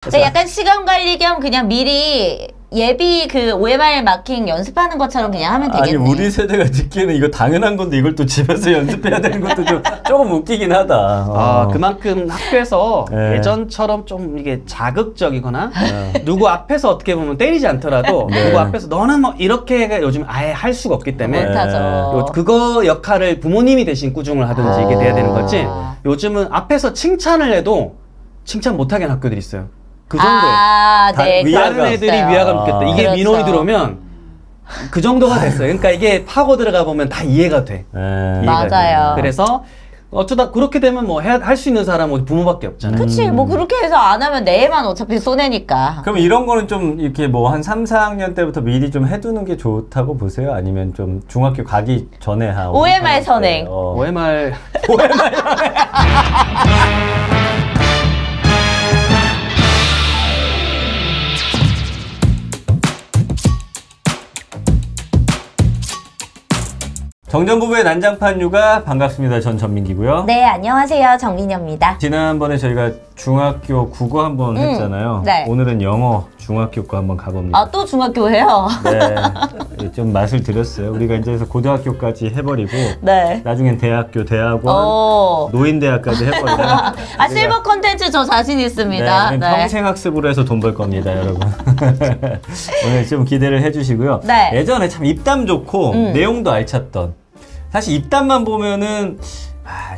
그러니까 약간 시간 관리 겸 그냥 미리 예비 그 OMR 마킹 연습하는 것처럼 그냥 하면 되겠네. 아니 우리 세대가 듣기에는 이거 당연한 건데 이걸 또 집에서 연습해야 되는 것도 좀 조금 웃기긴 하다. 아 그만큼 학교에서 네. 예전처럼 좀 이게 자극적이거나 누구 앞에서 어떻게 보면 때리지 않더라도 네. 누구 앞에서 너는 뭐 이렇게 요즘 아예 할 수가 없기 때문에 그거 역할을 부모님이 대신 꾸중을 하든지 이게 돼야 되는 거지. 요즘은 앞에서 칭찬을 해도 칭찬 못하게 하는 학교들이 있어요. 그 정도에 네, 다른 애들이 위화감 느꼈다. 이게 그렇죠. 민원이 들어오면 그 정도가 됐어요. 그러니까 이게 파고 들어가 보면 다 이해가 돼. 맞아요. 그래서 어쩌다 그렇게 되면 뭐 할 수 있는 사람은 부모밖에 없잖아요. 그치. 뭐 그렇게 해서 안 하면 내 애만 어차피 손해니까. 그럼 이런 거는 좀 이렇게 뭐 한 3, 4학년 때부터 미리 좀 해두는 게 좋다고 보세요? 아니면 좀 중학교 가기 전에 하고 OMR 선행. OMR 정전부부의 난장판 육아 반갑습니다. 전 전민기고요. 네, 안녕하세요. 정민여입니다. 지난번에 저희가 중학교 국어 한번 했잖아요. 네. 오늘은 영어 중학교 거 한번 가봅니다. 아, 또 중학교예요? 네, 좀 맛을 들였어요. 우리가 이제 고등학교까지 해버리고 네. 나중엔 대학교, 대학원, 노인대학까지 해버리고 아, 실버 컨텐츠 저 자신 있습니다. 네, 평생 학습으로 해서 돈 벌 겁니다, 여러분. 오늘 좀 기대를 해주시고요. 네. 예전에 참 입담 좋고 내용도 알찼던 사실 입담만 보면은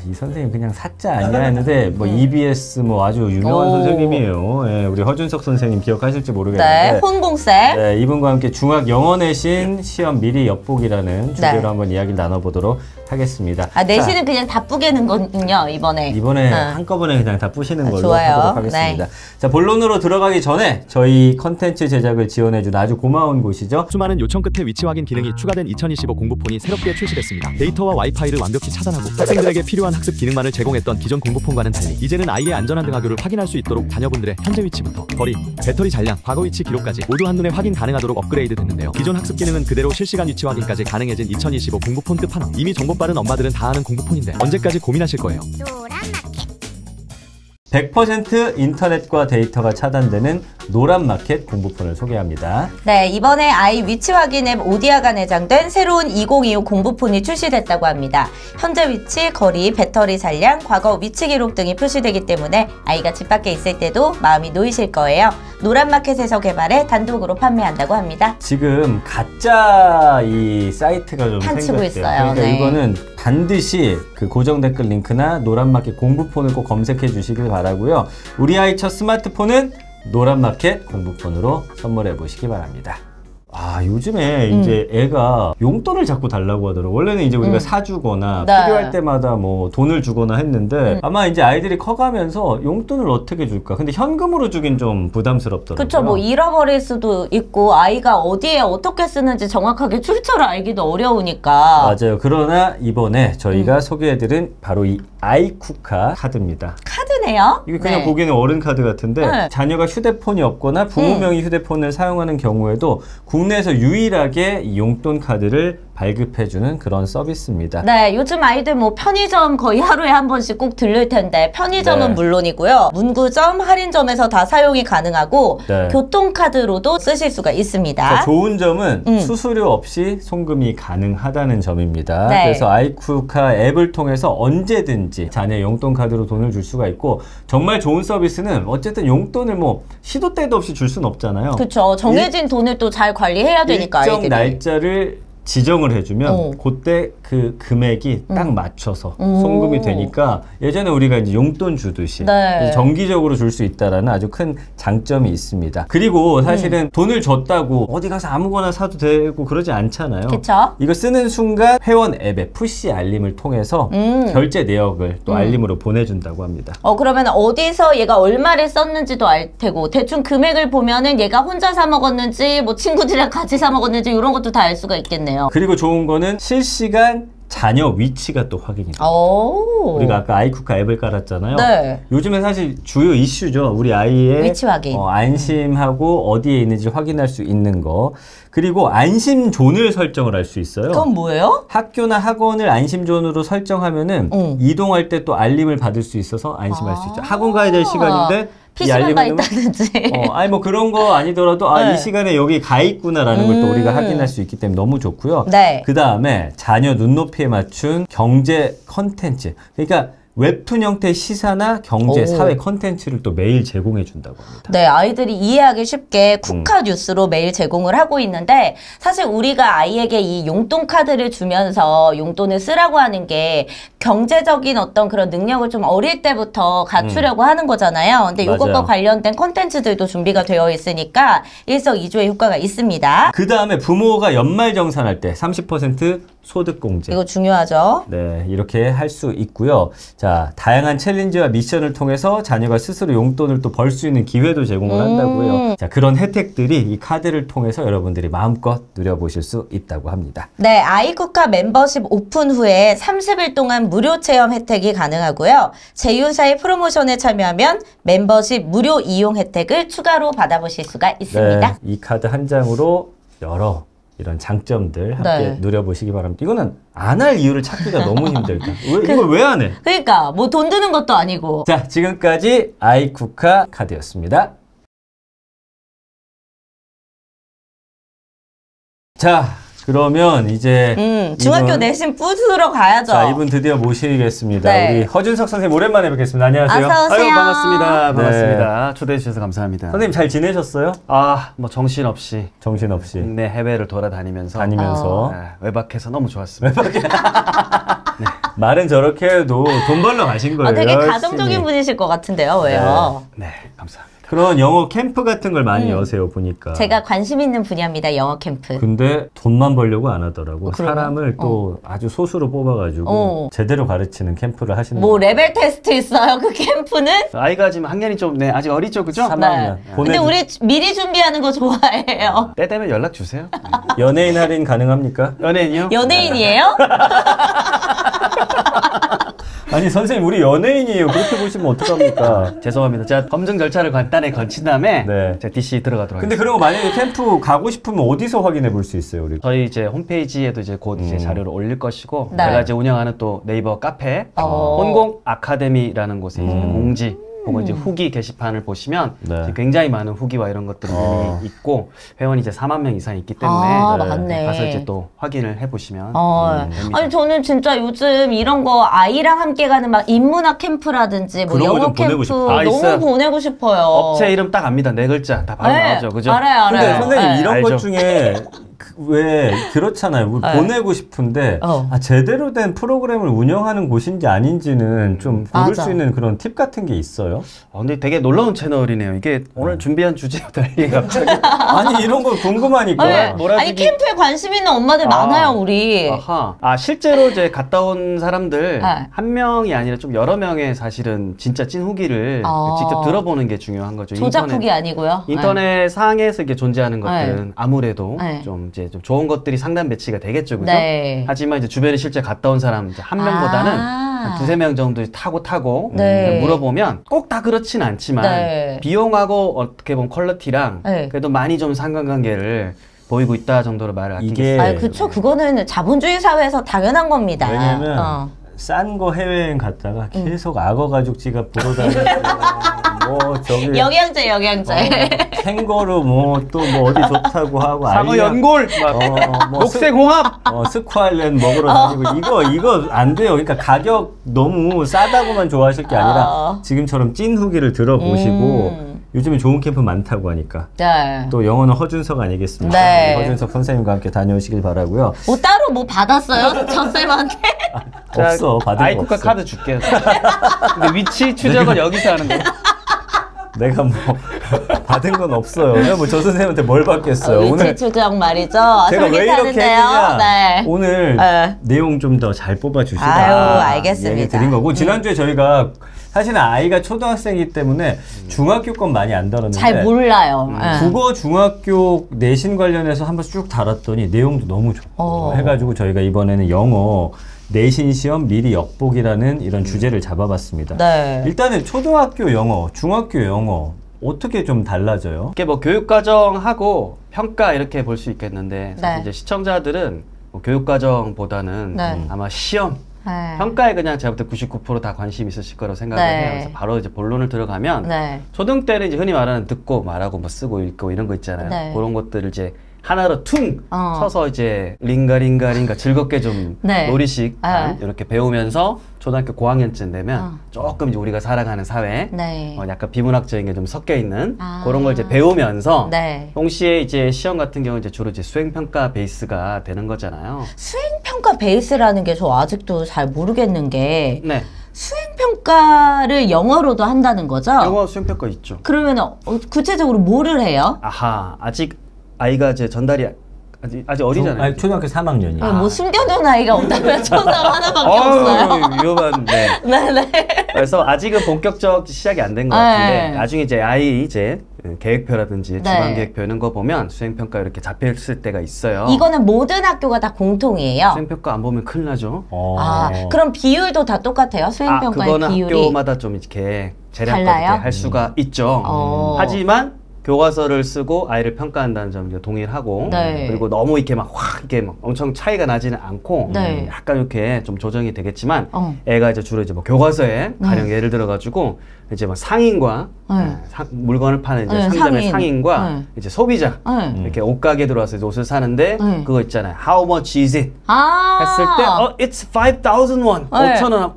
이 선생님 그냥 사짜 아니야 했는데 뭐 EBS 뭐 아주 유명한 선생님이에요. 예, 우리 허준석 선생님 기억하실지 모르겠는데 네, 혼공쌤. 네, 이분과 함께 중학 영어 내신 시험 미리 엿보기라는 주제로 한번 이야기를 나눠보도록 하겠습니다. 아, 내신은 그냥 다 뿌개는 거군요, 이번에. 한꺼번에 그냥 다 뿌시는 걸로 좋아요. 하도록 하겠습니다. 네. 자, 본론으로 들어가기 전에 저희 컨텐츠 제작을 지원해준 아주 고마운 곳이죠. 수많은 요청 끝에 위치 확인 기능이 추가된 2025 공부폰이 새롭게 출시됐습니다. 데이터와 와이파이를 완벽히 차단하고 학생들에게 필요한 학습 기능만을 제공했던 기존 공부폰과는 달리 이제는 아이의 안전한 등하교를 확인할 수 있도록 자녀분들의 현재 위치부터 거리, 배터리 잔량, 과거 위치 기록까지 모두 한눈에 확인 가능하도록 업그레이드 됐는데요. 기존 학습 기능은 그대로 실시간 위치 확인까지 가능해진 2025 공부폰 끝판왕. 이미 정보 빠른 엄마들은 다 아는 공부폰인데 언제까지 고민하실 거예요? 100% 인터넷과 데이터가 차단되는 노란마켓 공부폰을 소개합니다. 네, 이번에 아이 위치 확인 앱 오디아가 내장된 새로운 2025 공부폰이 출시됐다고 합니다. 현재 위치, 거리, 배터리 잔량, 과거 위치 기록 등이 표시되기 때문에 아이가 집 밖에 있을 때도 마음이 놓이실 거예요. 노란마켓에서 개발해 단독으로 판매한다고 합니다. 지금 가짜 이 사이트가 좀 판치고 생겼대요. 있어요. 그러니까 이거는 반드시 그 고정 댓글 링크나 노란마켓 공부폰을 꼭 검색해 주시길 바라고요. 우리 아이 첫 스마트폰은 노란마켓 공부폰으로 선물해 보시기 바랍니다. 아, 요즘에 이제 애가 용돈을 자꾸 달라고 하더라고요. 원래는 이제 우리가 사주거나 필요할 때마다 뭐 돈을 주거나 했는데 아마 이제 아이들이 커가면서 용돈을 어떻게 줄까? 근데 현금으로 주긴 좀 부담스럽더라고요. 그쵸, 뭐 잃어버릴 수도 있고 아이가 어디에 어떻게 쓰는지 정확하게 출처를 알기도 어려우니까. 맞아요. 그러나 이번에 저희가 소개해드린 바로 이 아이쿠카 카드입니다. 카드네요? 이게 그냥 보기에는 어른 카드 같은데 자녀가 휴대폰이 없거나 부모 명의 휴대폰을 사용하는 경우에도 국내에서 유일하게 이 용돈 카드를 발급해주는 그런 서비스입니다. 네, 요즘 아이들 뭐 편의점 거의 하루에 한 번씩 꼭 들를 텐데 편의점은 물론이고요. 문구점, 할인점에서 다 사용이 가능하고 교통카드로도 쓰실 수가 있습니다. 자, 좋은 점은 수수료 없이 송금이 가능하다는 점입니다. 그래서 아이쿠카 앱을 통해서 언제든지 자녀 용돈 카드로 돈을 줄 수가 있고 정말 좋은 서비스는 어쨌든 용돈을 뭐 시도 때도 없이 줄 수는 없잖아요. 그렇죠. 정해진 돈을 또 잘 관리해야 되니까 일정 아이들이. 날짜를 지정을 해주면 그때 그 금액이 딱 맞춰서 송금이 되니까 예전에 우리가 이제 용돈 주듯이 정기적으로 줄 수 있다라는 아주 큰 장점이 있습니다. 그리고 사실은 돈을 줬다고 어디 가서 아무거나 사도 되고 그러지 않잖아요. 그쵸? 이거 쓰는 순간 회원 앱에 푸시 알림을 통해서 결제 내역을 또 알림으로 보내준다고 합니다. 그러면 어디서 얘가 얼마를 썼는지도 알 테고 대충 금액을 보면은 얘가 혼자 사 먹었는지 뭐 친구들이랑 같이 사 먹었는지 이런 것도 다 알 수가 있겠네요. 그리고 좋은 거는 실시간 자녀 위치가 또 확인이 됩니다. 우리가 아까 아이쿠카 앱을 깔았잖아요. 요즘에 사실 주요 이슈죠. 우리 아이의 위치 확인. 안심하고 어디에 있는지 확인할 수 있는 거. 그리고 안심존을 설정을 할 수 있어요. 그건 뭐예요? 학교나 학원을 안심존으로 설정하면은 이동할 때 또 알림을 받을 수 있어서 안심할 수 있죠. 학원 가야 될 시간인데 PC방가 있다든지. 아니 뭐 그런 거 아니더라도 이 시간에 여기 가 있구나라는 걸 또 우리가 확인할 수 있기 때문에 너무 좋고요. 네. 그 다음에 자녀 눈높이에 맞춘 경제 컨텐츠. 그러니까 웹툰 형태의 시사나 경제, 사회 컨텐츠를 또 매일 제공해 준다고 합니다. 네, 아이들이 이해하기 쉽게 쿠카 뉴스로 매일 제공을 하고 있는데 사실 우리가 아이에게 이 용돈 카드를 주면서 용돈을 쓰라고 하는 게 경제적인 어떤 그런 능력을 좀 어릴 때부터 갖추려고 하는 거잖아요. 근데 이것과 관련된 컨텐츠들도 준비가 되어 있으니까 일석이조의 효과가 있습니다. 그 다음에 부모가 연말정산할 때 30% 소득공제. 이거 중요하죠. 네, 이렇게 할 수 있고요. 자, 다양한 챌린지와 미션을 통해서 자녀가 스스로 용돈을 또 벌 수 있는 기회도 제공을 한다고요. 자, 그런 혜택들이 이 카드를 통해서 여러분들이 마음껏 누려보실 수 있다고 합니다. 네, 아이쿠카 멤버십 오픈 후에 30일 동안 무료 체험 혜택이 가능하고요. 제휴사의 프로모션에 참여하면 멤버십 무료 이용 혜택을 추가로 받아보실 수가 있습니다. 네, 이 카드 한 장으로 여러 이런 장점들 함께 누려보시기 바랍니다. 이거는 안 할 이유를 찾기가 너무 힘들다. 이걸 왜 안 해? 그러니까 뭐 돈 드는 것도 아니고. 자, 지금까지 아이쿠카 카드였습니다. 자, 그러면 이제 중학교 내신 부스러 가야죠. 자, 이분 드디어 모시겠습니다. 네. 우리 허준석 선생님 오랜만에 뵙겠습니다. 안녕하세요. 어서 오세요. 아유, 반갑습니다. 네. 반갑습니다. 초대해 주셔서 감사합니다. 선생님 잘 지내셨어요? 뭐 정신없이 정신없이. 네, 해외를 돌아다니면서 외박해서 너무 좋았습니다. 말은 저렇게 해도 돈 벌러 가신 거예요. 되게 열심히. 가정적인 분이실 것 같은데요. 왜요? 네, 감사합니다. 그런 영어 캠프 같은 걸 많이 여세요, 보니까. 제가 관심 있는 분야입니다. 영어 캠프. 근데 돈만 벌려고 안 하더라고. 그래요? 사람을 또 아주 소수로 뽑아가지고 제대로 가르치는 캠프를 하시는 뭐 거예요. 레벨 테스트 있어요, 그 캠프는? 아이가 지금 학년이 좀 아직 어리죠, 그죠? 3학년. 근데 우리 미리 준비하는 거 좋아해요. 때 되면 연락 주세요. 연예인 할인 가능합니까? 연예인이요? 연예인이에요? 아니 선생님 우리 연예인이에요. 그렇게 보시면 어떡합니까? 죄송합니다. 제가 검증 절차를 간단히 거친 다음에 네. 제가 DC 들어가도록 근데 하겠습니다. 그런 거 만약에 캠프 가고 싶으면 어디서 확인해 볼 수 있어요, 우리? 저희 이제 홈페이지에도 이제 곧 이제 자료를 올릴 것이고 네. 제가 이제 운영하는 또 네이버 카페 혼공 아카데미라는 곳에 이제 공지 혹은 이제 후기 게시판을 보시면 이제 굉장히 많은 후기와 이런 것들이 이미 있고 회원이 이제 4만 명 이상 있기 때문에 맞네. 가서 이제 또 확인을 해보시면 됩니다. 아니 저는 진짜 요즘 이런 거 아이랑 함께 가는 막 인문학 캠프라든지 뭐 그런 거 영어 좀 보내고 캠프 싶다. 아, 너무 있어요. 보내고 싶어요. 업체 이름 딱 압니다. 4글자 다 바로 나오죠, 그죠? 알아요. 근데 선생님 네. 이런 것 알죠. 중에 왜 그렇잖아요. 우리 보내고 싶은데 제대로 된 프로그램을 운영하는 곳인지 아닌지는 좀 고를 수 있는 그런 팁 같은 게 있어요? 근데 되게 놀라운 채널이네요. 이게 오늘 준비한 주제와 달리 갑자기 아니 이런 거 궁금하니까. 아니 캠프에 관심 있는 엄마들 많아요, 우리. 실제로 이제 갔다 온 사람들 한 명이 아니라 좀 여러 명의 사실은 진짜 찐 후기를 직접 들어보는 게 중요한 거죠. 조작 후기 아니고요. 인터넷 상에서 이렇게 존재하는 것들은 아무래도 좀 이제 좀 좋은 것들이 상단 배치가 되겠죠, 그죠? 하지만 이제 주변에 실제 갔다 온 사람 이제 한 명보다는 한 두세 명 정도 타고 물어보면 꼭 다 그렇진 않지만 비용하고 어떻게 보면 퀄리티랑 그래도 많이 좀 상관관계를 보이고 있다 정도로 말을 아끼겠습니다. 그쵸. 그거는 자본주의 사회에서 당연한 겁니다. 왜냐면 싼 거 해외여행 갔다가 계속 악어 가죽 지갑 보러 다니고 뭐 저기 영양제 캥거루 뭐 또 뭐 어디 좋다고 하고 상어 연골 뭐 녹색 홍합 스쿠알렌 먹으러 다니고 이거 안 돼요. 그러니까 가격 너무 싸다고만 좋아하실 게 아니라 지금처럼 찐 후기를 들어보시고 요즘에 좋은 캠프 많다고 하니까 또 영어는 허준석 아니겠습니까? 허준석 선생님과 함께 다녀오시길 바라고요. 뭐 따로 뭐 받았어요? 저 쌤한테? 없어. 받은 거 아이쿠카 없어. 카드 줄게요. 근데 위치 추적은 여기서 하는 거예요. 내가 뭐 받은 건 없어요. 내가 뭐 저 선생님한테 뭘 받겠어요. 위치 추적 말이죠. 제가 왜 이렇게 했느냐. 오늘 내용 좀 더 잘 뽑아주시다. 알겠습니다. 얘기 드린 거고 지난주에 저희가 사실은 아이가 초등학생이기 때문에 중학교 건 많이 안 다뤘는데 잘 몰라요. 국어 중학교 내신 관련해서 한번 쭉 다뤘더니 내용도 너무 좋고 해가지고 저희가 이번에는 영어 내신 시험 미리 역복이라는 이런 주제를 잡아봤습니다. 일단은 초등학교 영어, 중학교 영어 어떻게 좀 달라져요? 이게 뭐 교육과정하고 평가 이렇게 볼 수 있겠는데 사실 이제 시청자들은 뭐 교육과정보다는 아마 시험 네. 평가에 그냥 제가 볼 때 99% 다 관심 있으실 거라고 생각을 네. 해요. 그래서 바로 이제 본론을 들어가면 네. 초등 때는 이제 흔히 말하는 듣고 말하고 뭐 쓰고 읽고 이런 거 있잖아요. 네. 그런 것들을 이제 하나로 퉁 어. 쳐서 이제 링가링가링가 즐겁게 좀 네. 놀이식 네. 이렇게 배우면서 초등학교 고학년쯤 되면 조금 이제 우리가 살아가는 사회 네. 약간 비문학적인 게 좀 섞여 있는 아. 그런 걸 이제 배우면서 네. 동시에 이제 시험 같은 경우 이제 주로 이제 수행평가 베이스가 되는 거잖아요. 수행평가 베이스라는 게 저 아직도 잘 모르겠는 게 네. 수행평가를 영어로도 한다는 거죠? 영어 수행평가 있죠. 그러면 구체적으로 뭐를 해요? 아하, 아직 아이가 이제 전달이 아직 어리잖아요. 아니, 초등학교 3학년이요. 뭐 숨겨둔 아이가 없다면 초등 하나밖에 없어요. 위험한데. 네네. 그래서 아직은 본격적 시작이 안 된 것 네. 같은데 나중에 이제 아이 이제 계획표라든지 네. 주간 계획표 이런 거 보면 수행평가 이렇게 잡혀있을 때가 있어요. 이거는 모든 학교가 다 공통이에요. 수행평가 안 보면 큰일 나죠. 아, 그럼 비율도 다 똑같아요? 수행평가의 그거는 비율이? 학교마다 좀 이렇게 재량껏 달라요? 이렇게 할 수가 있죠. 하지만 교과서를 쓰고 아이를 평가한다는 점 동일하고 네. 그리고 너무 이렇게 막 확 이렇게 막 엄청 차이가 나지는 않고 네. 약간 이렇게 좀 조정이 되겠지만 어. 애가 이제 주로 이제 뭐 교과서에 가령 예를 들어 가지고 이제 뭐 상인과 네. 물건을 파는 이제 네, 상점의 상인. 상인과 네. 이제 소비자 네. 이렇게 옷가게 들어와서 이제 옷을 사는데 네. 그거 있잖아요. How much is it? 아. 했을 때 it's 5,000 won. 네. 5,000원.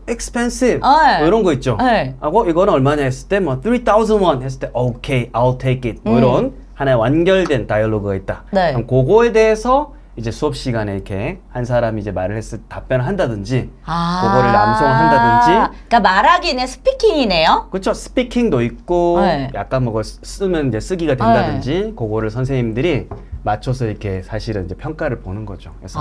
expensive. 네. 뭐 이런 거 있죠. 네. 하고 이거는 얼마냐 했을 때 뭐 3,000 won 했을 때 okay, I'll take it. 뭐 이런 하나의 완결된 다이얼로그가 있다. 네. 그럼 그거에 대해서 이제 수업 시간에 이렇게 한 사람이 이제 말을 했을 때 답변을 한다든지 그거를 남성을 한다든지 그러니까 말하기는 스피킹이네요. 그렇죠. 스피킹도 있고 네. 약간 뭐 쓰면 이제 쓰기가 된다든지 그거를 선생님들이 맞춰서 이렇게 사실은 이제 평가를 보는 거죠. 그래서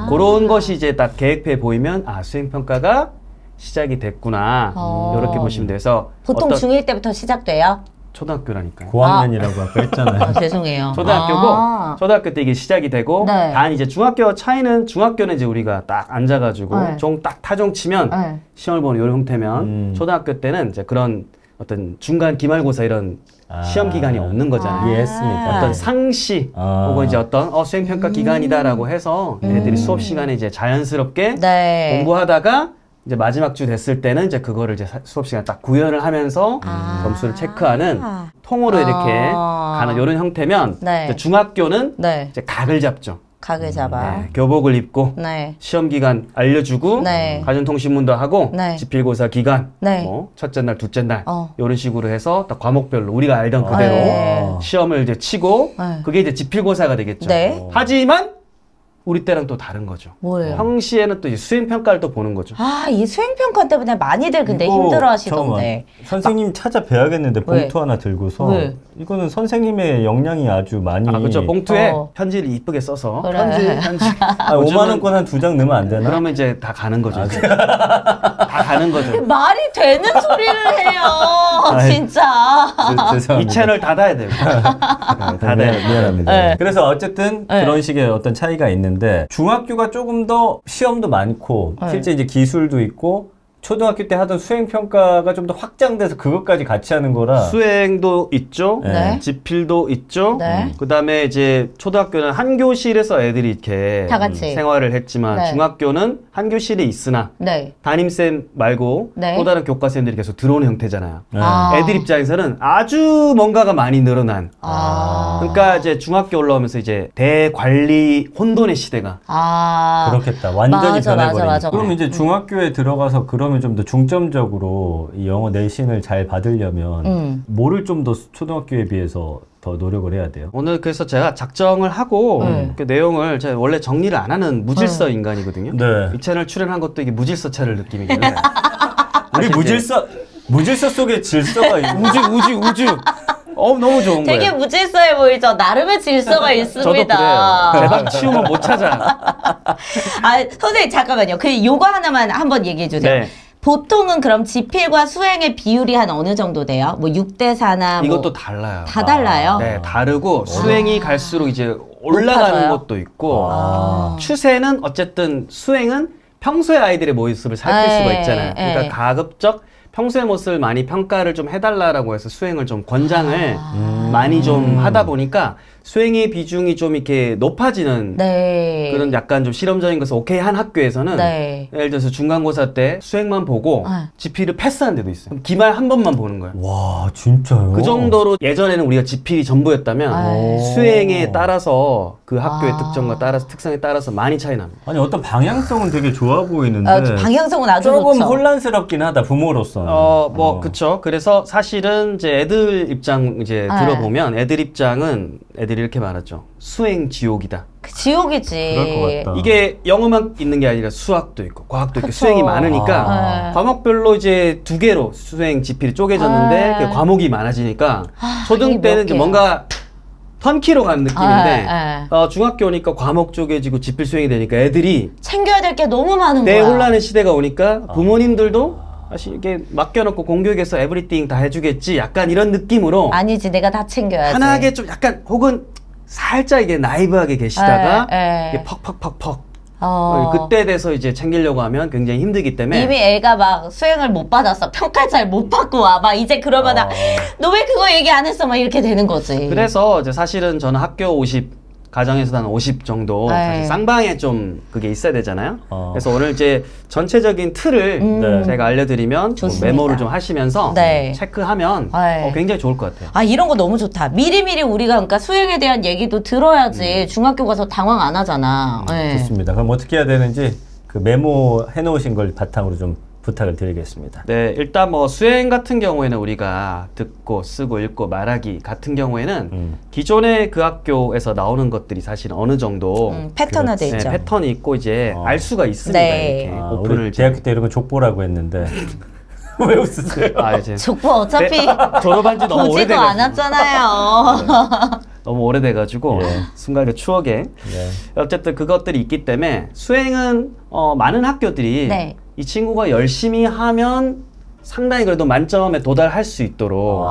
그런 것이 이제 딱 계획표에 보이면 수행평가가 시작이 됐구나. 이렇게 보시면 돼서 보통 중1 때부터 시작돼요? 초등학교라니까요. 고학년이라고 아까 했잖아요. 죄송해요. 초등학교고 초등학교 때 이게 시작이 되고 네. 단 이제 중학교 차이는 중학교는 이제 우리가 딱 앉아가지고 네. 종 딱 타종 치면 네. 시험을 보는 이런 형태면 초등학교 때는 이제 그런 어떤 중간 기말고사 이런 시험 기간이 없는 거잖아요. 이해했습니다. 어떤 상시 혹은 이제 어떤 수행평가 기간이다라고 해서 애들이 수업 시간에 이제 자연스럽게 네. 공부하다가 이제 마지막 주 됐을 때는 이제 그거를 이제 수업 시간에 딱 구현을 하면서 점수를 체크하는 통으로 이렇게 가는 이런 형태면 네. 이제 중학교는 네. 이제 각을 잡죠. 각을 잡아. 네, 교복을 입고 네. 시험 기간 알려주고 네. 가정통신문도 하고 네. 지필고사 기간 네. 뭐 첫째 날 둘째 날 어. 이런 식으로 해서 딱 과목별로 우리가 알던 그대로 네. 시험을 이제 치고 네. 그게 이제 지필고사가 되겠죠. 네. 하지만 우리 때랑 또 다른 거죠. 뭐예요? 평시에는 또 수행평가를 또 보는 거죠. 이 수행평가 때문에 많이들 근데 힘들어 하시던데. 선생님 찾아뵈야겠는데 봉투 하나 들고서 왜? 이거는 선생님의 역량이 아주 많이 그렇죠. 봉투에 편지를 이쁘게 써서 그래. 편지 5만 원권 한 2장 넣으면 안 되나? 그러면 이제 다 가는 거죠. 다 가는 거죠. 말이 되는 소리를 해요. 진짜. 죄송합니다. 이 채널 닫아야 돼요. 미안합니다. 네. 그래서 어쨌든 네. 그런 식의 어떤 차이가 있는데 중학교가 조금 더 시험도 많고 네. 실제 이제 기술도 있고 초등학교 때 하던 수행평가가 좀 더 확장돼서 그것까지 같이 하는 거라 수행도 있죠. 네. 지필도 있죠. 네. 그다음에 이제 초등학교는 한 교실에서 애들이 이렇게 다 같이. 생활을 했지만 네. 중학교는 한 교실이 있으나 네. 담임쌤 말고 네. 또 다른 교과쌤들이 계속 들어오는 형태잖아요. 네. 애들 입장에서는 아주 뭔가가 많이 늘어난. 그러니까 이제 중학교 올라오면서 이제 대관리 혼돈의 시대가. 그렇겠다. 완전히 맞아, 변해버리니까. 맞아. 그럼 이제 중학교에 들어가서 그러면 좀 더 중점적으로 이 영어 내신을 잘 받으려면 뭐를 좀 더 초등학교에 비해서 더 노력을 해야 돼요? 오늘 그래서 제가 작정을 하고 그 내용을 제가 원래 정리를 안 하는 무질서 인간이거든요. 네. 이 채널 출연한 것도 이게 무질서 채널 느낌이길래. 우리 무질서 속에 질서가 있는 우주. 너무 좋은 되게 거예요. 무질서해 보이죠? 나름의 질서가 있습니다. 저도 그래요. 제 방 치우면 못 찾아. 선생님 잠깐만요. 요거 하나만 한번 얘기해 주세요. 네. 보통은 그럼 지필과 수행의 비율이 한 어느 정도 돼요? 뭐 6대4나 이것도 달라요. 다 달라요? 네, 다르고 수행이 갈수록 이제 올라가는 높아져요? 것도 있고 추세는 어쨌든 수행은 평소에 아이들의 모습을 살필 수가 있잖아요. 그러니까 가급적 평소의 모습을 많이 평가를 좀 해달라고 해서 수행을 좀 권장을 많이 좀 하다 보니까 수행의 비중이 좀 이렇게 높아지는 네. 그런 약간 좀 실험적인 것을 오케이 한 학교에서는 네. 예를 들어서 중간고사 때 수행만 보고 네. 지필을 패스한 데도 있어요. 그럼 기말 한 번만 보는 거예요. 와, 진짜요? 그 정도로 예전에는 우리가 지필이 전부였다면 수행에 따라서 그 학교의 특성과 따라서 특성에 따라서 많이 차이 납니다. 아니 어떤 방향성은 되게 좋아 보이는데 방향성은 아주 조금 좋죠. 혼란스럽긴 하다 부모로서는. 그쵸. 그래서 사실은 이제 애들 입장 이제 들어보면 애들 입장은 애들이 이렇게 말하죠. 수행 지옥이다. 지옥이지. 그럴 것 같다. 이게 영어만 있는 게 아니라 수학도 있고 과학도 있고 수행이 많으니까 과목별로 이제 2개로 수행 지필이 쪼개졌는데 그 과목이 많아지니까 초등 때는 이제 뭔가 턴키로 가는 느낌인데 중학교 오니까 과목 쪼개지고 지필 수행이 되니까 애들이 챙겨야 될 게 너무 많은 거야. 대혼란의 시대가 오니까 부모님들도 사실 이게 맡겨놓고 공교육에서 에브리띵 다 해주겠지 약간 이런 느낌으로 아니지 내가 다 챙겨야지. 편하게 좀 약간 혹은 살짝 이게 나이브하게 계시다가 이게 퍽퍽퍽퍽 그때 돼서 이제 챙기려고 하면 굉장히 힘들기 때문에 이미 애가 막 수행을 못 받았어. 평가 잘 못 받고 와. 막 이제 그러면 너 왜 그거 얘기 안 했어? 막 이렇게 되는 거지. 그래서 이제 사실은 저는 학교 50 가정에서 한 50 정도 사실 쌍방에 좀 그게 있어야 되잖아요. 그래서 오늘 이제 전체적인 틀을 제가 알려드리면 뭐 메모를 좀 하시면서 체크하면 굉장히 좋을 것 같아요. 아 이런 거 너무 좋다. 미리미리 우리가 그러니까 수행에 대한 얘기도 들어야지 중학교 가서 당황 안 하잖아. 좋습니다. 그럼 어떻게 해야 되는지 그 메모 해놓으신 걸 바탕으로 좀 부탁을 드리겠습니다. 네, 일단 뭐 수행 같은 경우에는 우리가 듣고 쓰고 읽고 말하기 같은 경우에는 기존의 그 학교에서 나오는 것들이 사실은 어느 정도 패턴화돼 있죠. 패턴이 있고 이제 알 수가 있습니다. 이렇게 오픈을 우리 대학교 때 이런 거 족보라고 했는데 왜 웃으세요? 이제 족보 어차피 졸업한 지 너무 보지도 않았잖아요. 너무 오래돼가지고 순간의 추억에 어쨌든 그것들이 있기 때문에 수행은 많은 학교들이 이 친구가 열심히 하면 상당히 그래도 만점에 도달할 수 있도록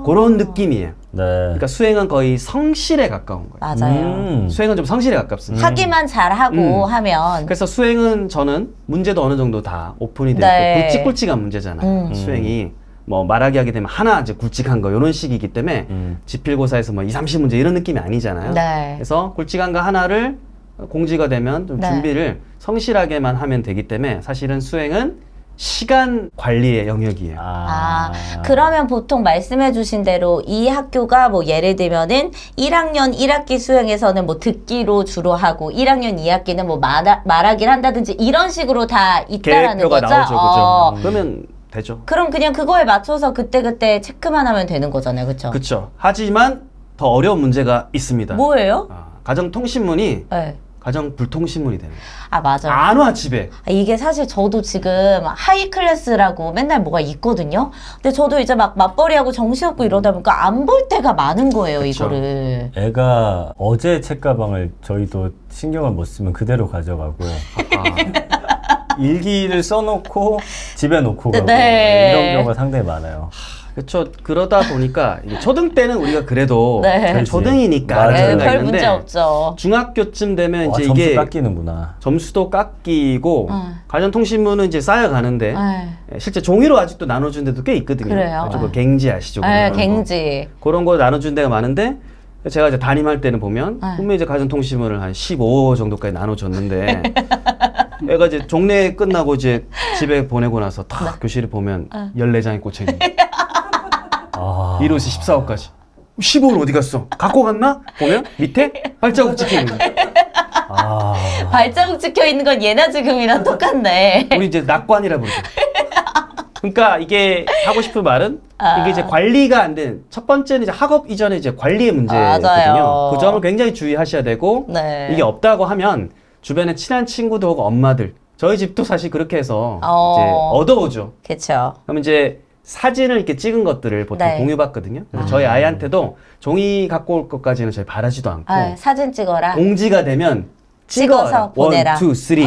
그런 느낌이에요. 그러니까 수행은 거의 성실에 가까운 거예요. 맞아요. 수행은 좀 성실에 가깝습니다. 하기만 잘하고 하면. 그래서 수행은 저는 문제도 어느 정도 다 오픈이 되고 굵직굵직한 문제잖아요. 수행이 뭐 말하기 하게 되면 하나 이제 굵직한 거 이런 식이기 때문에 지필고사에서 뭐 20, 30문제 이런 느낌이 아니잖아요. 그래서 굵직한 거 하나를 공지가 되면 좀 준비를 성실하게만 하면 되기 때문에 사실은 수행은 시간 관리의 영역이에요. 그러면 보통 말씀해 주신 대로 이 학교가 뭐 예를 들면은 1학년 1학기 수행에서는 뭐 듣기로 주로 하고 1학년 2학기는 뭐 말하기를 한다든지 이런 식으로 다 있다라는 계획표가 거죠? 나오죠. 그죠? 그러면 되죠. 그럼 그냥 그거에 맞춰서 그때그때 체크만 하면 되는 거잖아요. 그렇죠? 그렇죠. 하지만 더 어려운 문제가 있습니다. 뭐예요? 가정통신문이 가정불통신문이 되는 거예요. 맞아요. 안 와 집에. 이게 사실 저도 지금 하이 클래스라고 맨날 뭐가 있거든요. 근데 저도 이제 막 맞벌이하고 정신없고 이러다 보니까 안 볼 때가 많은 거예요. 그쵸. 이거를. 애가 어제 책가방을 저희도 신경을 못 쓰면 그대로 가져가고 일기를 써놓고 집에 놓고 가고 이런 경우가 상당히 많아요. 그렇죠. 그러다 보니까 초등 때는 우리가 그래도 초등이니까 별 문제 없죠. 중학교쯤 되면 이제 점수 이게 깎이는구나. 점수도 깎이고 가정통신문은 이제 쌓여가는데 실제 종이로 아직도 나눠준 데도 꽤 있거든요. 그래요. 그 갱지 아시죠? 갱지. 그런 거 나눠준 데가 많은데 제가 이제 담임할 때는 보면 분명히 이제 가정통신문을 한 15 정도까지 나눠줬는데 애가 이제 종례 끝나고 이제 집에 보내고 나서 탁 교실에 보면 14장이 꽂혀있는 거예요. 1호시 14호까지 15는 어디 갔어? 갖고 갔나? 보면 밑에 발자국 찍혀있는 거예요. 발자국 찍혀있는 건 예나 지금이랑 똑같네. 우리 이제 낙관이라 부르죠. 그러니까 이게 하고 싶은 말은 이게 이제 관리가 안 된 첫 번째는 이제 학업 이전에 이제 관리의 문제거든요. 그 점을 굉장히 주의하셔야 되고 이게 없다고 하면 주변에 친한 친구들 혹은 엄마들 저희 집도 사실 그렇게 해서 이제 얻어오죠. 그렇죠. 그럼 이제 사진을 이렇게 찍은 것들을 보통 공유받거든요. 그래서 저희 아이한테도 종이 갖고 올 것까지는 저희 바라지도 않고 사진 찍어라. 공지가 되면 찍어서 보내라. 1, 2, 3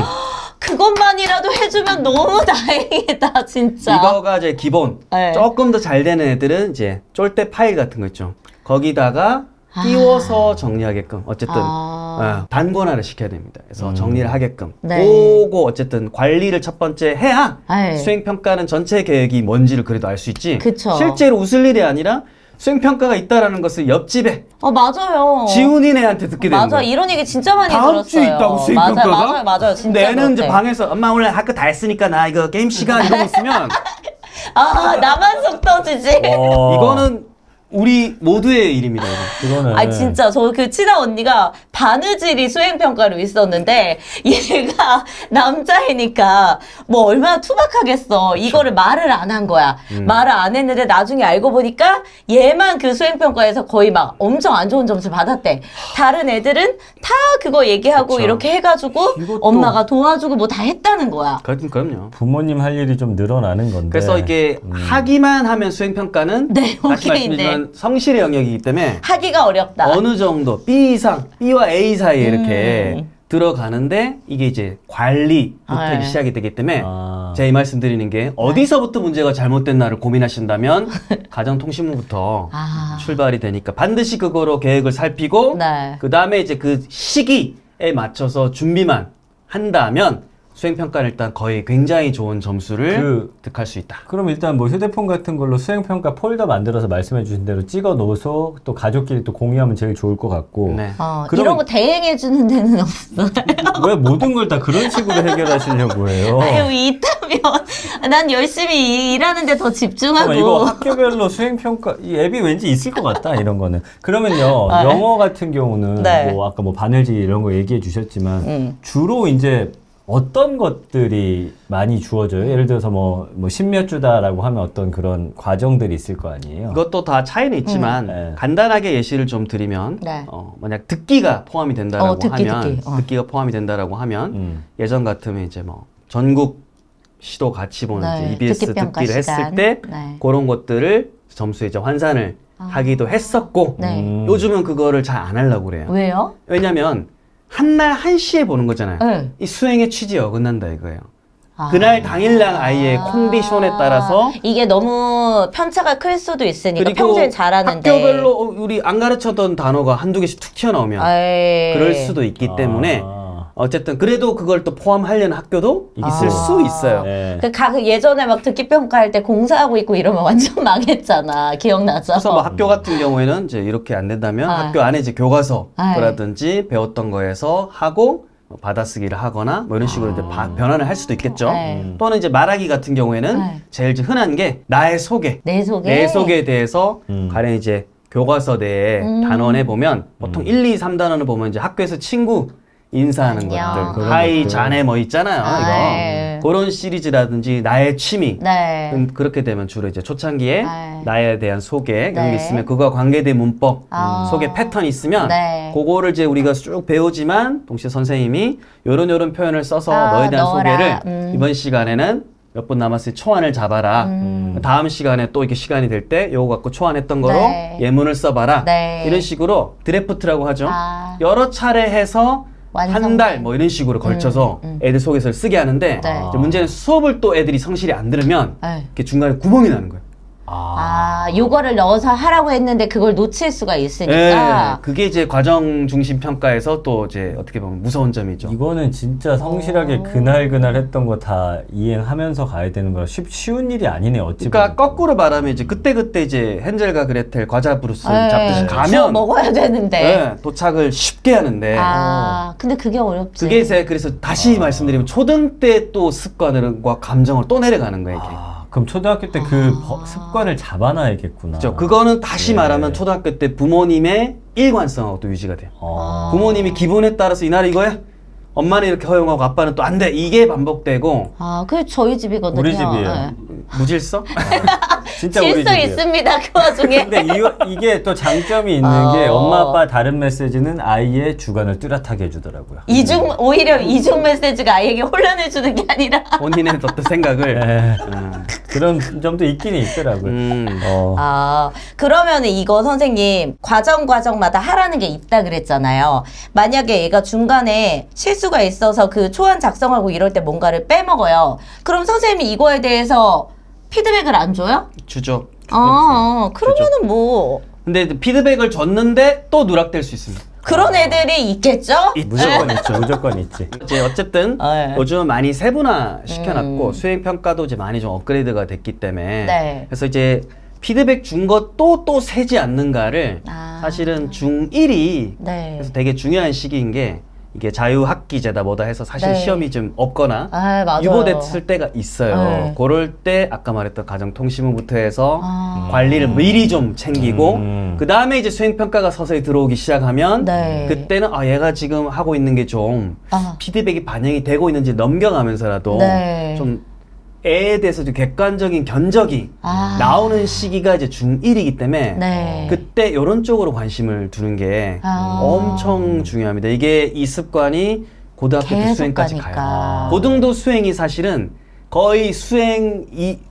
그것만이라도 해주면 너무 다행이다 진짜. 이거가 이제 기본. 조금 더 잘 되는 애들은 이제 쫄대 파일 같은 거 있죠. 거기다가 띄워서 정리하게끔 어쨌든 단권화를 시켜야 됩니다. 그래서 정리를 하게끔 네. 그거 어쨌든 관리를 첫 번째 해야 네. 수행평가는 전체 계획이 뭔지를 그래도 알 수 있지. 그쵸. 실제로 웃을 일이 아니라 수행평가가 있다라는 것을 옆집에 맞아요. 지훈이 애한테 듣게 되는 맞아. 거야. 이런 얘기 진짜 많이 다음 들었어요. 주에 있다고 수행평가가? 맞아요. 진짜 근데 애는 이제 그렇대. 방에서 엄마 오늘 학교 다 했으니까 나 이거 게임 시간 이러고 있으면 나만 속 터지지. 이거는 우리 모두의 일입니다. 이거는 아 진짜 저 그 친한 언니가 바느질이 수행평가로 있었는데 얘가 남자애니까 뭐 얼마나 투박하겠어. 이거를 말을 안 한 거야. 말을 안 했는데 나중에 알고 보니까 얘만 그 수행평가에서 거의 막 엄청 안 좋은 점수를 받았대. 다른 애들은 다 그거 얘기하고 그쵸. 이렇게 해가지고 이것도- 엄마가 도와주고 뭐 다 했다는 거야. 그럼요. 부모님 할 일이 좀 늘어나는 건데. 그래서 이게 하기만 하면 수행평가는 네, 다시 오케이인데. 말씀드리면 성실의 영역이기 때문에 하기가 어렵다. 어느 정도 B 이상, B와 A 사이에 이렇게 들어가는데 이게 이제 관리부터 네. 시작이 되기 때문에 아. 제가 이 말씀드리는 게 어디서부터 문제가 잘못됐나를 고민하신다면 가정통신부부터 출발이 되니까 반드시 그거로 계획을 살피고 네. 그 다음에 이제 그 시기에 맞춰서 준비만 한다면 수행평가는 일단 거의 굉장히 좋은 점수를 득할 수 있다. 그럼 일단 뭐 휴대폰 같은 걸로 수행평가 폴더 만들어서 말씀해 주신 대로 찍어 놓어서 또 가족끼리 또 공유하면 제일 좋을 것 같고. 네. 그러면- 이런 거 대행해주는 데는 없어요. 왜 모든 걸 다 그런 식으로 해결하시려고 해요? 아유, 있다면 난 열심히 일하는데 더 집중하고. 잠깐만, 이거 학교별로 수행평가 이 앱이 왠지 있을 것 같다 이런 거는. 그러면요 네. 영어 같은 경우는 네. 뭐 아까 뭐 바늘질 이런 거 얘기해 주셨지만 주로 이제 어떤 것들이 많이 주어져요? 예를 들어서 뭐 십몇 주다라고 하면 어떤 그런 과정들이 있을 거 아니에요? 이것도 다 차이는 있지만 네. 간단하게 예시를 좀 드리면 네. 만약 듣기가 포함이 된다라고 듣기. 하면 듣기가 포함이 된다라고 하면 예. 예전 같으면 이제 뭐 전국 시도 같이 보는 네, 이제 EBS 듣기평가 듣기를 시간. 했을 때 네. 그런 것들을 점수에 이제 환산을 하기도 했었고 네. 요즘은 그거를 잘 안 하려고 그래요. 왜요? 왜냐면 한날 한시에 보는 거잖아요. 네. 이 수행의 취지에 어긋난다 이거예요. 그날 당일날 아이의 컨디션에 따라서 이게 너무 편차가 클 수도 있으니까 그리고 평소에 잘하는데 학교별로 우리 안 가르쳤던 단어가 한두 개씩 툭 튀어나오면 에이. 그럴 수도 있기 때문에 어쨌든 그래도 그걸 또 포함하려는 학교도 있을 수 있어요. 네. 그 예전에 막 듣기 평가할 때 공사하고 있고 이러면 완전 망했잖아. 기억나죠? 그래서 뭐 학교 같은 경우에는 이제 이렇게 안 된다면 학교 안에 이제 교과서라든지 배웠던 거에서 하고 받아쓰기를 하거나 뭐 이런 식으로 이제 변환을 할 수도 있겠죠. 네. 또는 이제 말하기 같은 경우에는 네. 제일 이제 흔한 게 나의 소개, 내 소개. 내 소개에 대해서 가령 이제 교과서 내에 단원에 보면 보통 1, 2, 3단원을 보면 이제 학교에서 친구 인사하는 안녕. 것들, 하이, 자네 뭐 있잖아요. 네. 이거 그런 시리즈라든지 나의 취미. 네. 그렇게 되면 주로 이제 초창기에 네. 나에 대한 소개 이런 네. 게 있으면 그거와 관계된 문법, 소개 패턴이 있으면 네. 그거를 이제 우리가 쭉 배우지만 동시에 선생님이 요런 표현을 써서 너에 대한 넣어라. 소개를 이번 시간에는 몇 분 남았으니 초안을 잡아라. 다음 시간에 또 이렇게 시간이 될 때 요거 갖고 초안했던 거로 네. 예문을 써봐라. 네. 이런 식으로 드래프트라고 하죠. 아. 여러 차례 해서 완성. 한 달 뭐 이런 식으로 걸쳐서 애들 속에서를 쓰게 하는데 네. 이제 문제는 수업을 또 애들이 성실히 안 들으면 네. 이렇게 중간에 구멍이 나는 거예요. 요거를 넣어서 하라고 했는데 그걸 놓칠 수가 있으니까. 그게 이제 과정 중심 평가에서 또 이제 어떻게 보면 무서운 점이죠. 이거는 진짜 성실하게 그날 했던 거 다 이행하면서 가야 되는 거라 쉬운 일이 아니네 어찌 그러니까 보면. 거꾸로 말하면 이제 그때 이제 헨젤과 그레텔 과자 브루스 네. 잡듯이 주워 가면 먹어야 되는데. 네, 도착을 쉽게 하는데 근데 그게 어렵지. 그게 이제 그래서 다시 말씀드리면 초등 때 또 습관과 감정을 또 내려가는 거예요. 이게. 그럼 초등학교 때 그 습관을 잡아놔야겠구나. 그렇죠. 그거는 다시 예. 말하면 초등학교 때 부모님의 일관성하고 또 유지가 돼요. 부모님이 기분에 따라서 이날 이거야? 엄마는 이렇게 허용하고 아빠는 또 안 돼. 이게 반복되고 그게 저희 집이거든요. 우리 집이에요. 네. 무질서? 진짜 우리 실수 집이에요. 있습니다. 그 와중에. 근데 이게 또 장점이 있는 게 엄마 아빠 다른 메시지는 아이의 주관을 뚜렷하게 해주더라고요. 오히려 이중 메시지가 아이에게 혼란을 주는 게 아니라. 본인의 어떤 생각을. 네. 그런 점도 있긴 있더라고요. 그러면 이거 선생님 과정마다 하라는 게 있다 그랬잖아요. 만약에 얘가 중간에 실수가 있어서 그 초안 작성하고 이럴 때 뭔가를 빼먹어요. 그럼 선생님이 이거에 대해서 피드백을 안 줘요? 주죠. 그러면은 뭐 근데 피드백을 줬는데 또 누락될 수 있습니다. 그런 애들이 있겠죠? 무조건 있죠. 무조건 있지. 이제 어쨌든 네. 요즘 많이 세분화 시켜놨고 수행 평가도 이제 많이 좀 업그레이드가 됐기 때문에 네. 그래서 이제 피드백 준 것 또 세지 않는가를 사실은 중1이 네. 그래서 되게 중요한 시기인 게 이게 자유학기제다 뭐다 해서 사실 네. 시험이 좀 없거나 맞아요. 유보됐을 때가 있어요. 네. 그럴 때 아까 말했던 가정통신부부터 해서 관리를 미리 좀 챙기고 그 다음에 이제 수행평가가 서서히 들어오기 시작하면 네. 그때는 얘가 지금 하고 있는 게 좀 피드백이 반영이 되고 있는지 넘겨가면서라도 네. 좀 애에 대해서 좀 객관적인 견적이 나오는 시기가 이제 중1이기 때문에 네. 그때 이런 쪽으로 관심을 두는 게 엄청 중요합니다. 이게 이 습관이 고등학교 때 수행까지 가니까. 가요. 고등도 수행이 사실은 거의 수행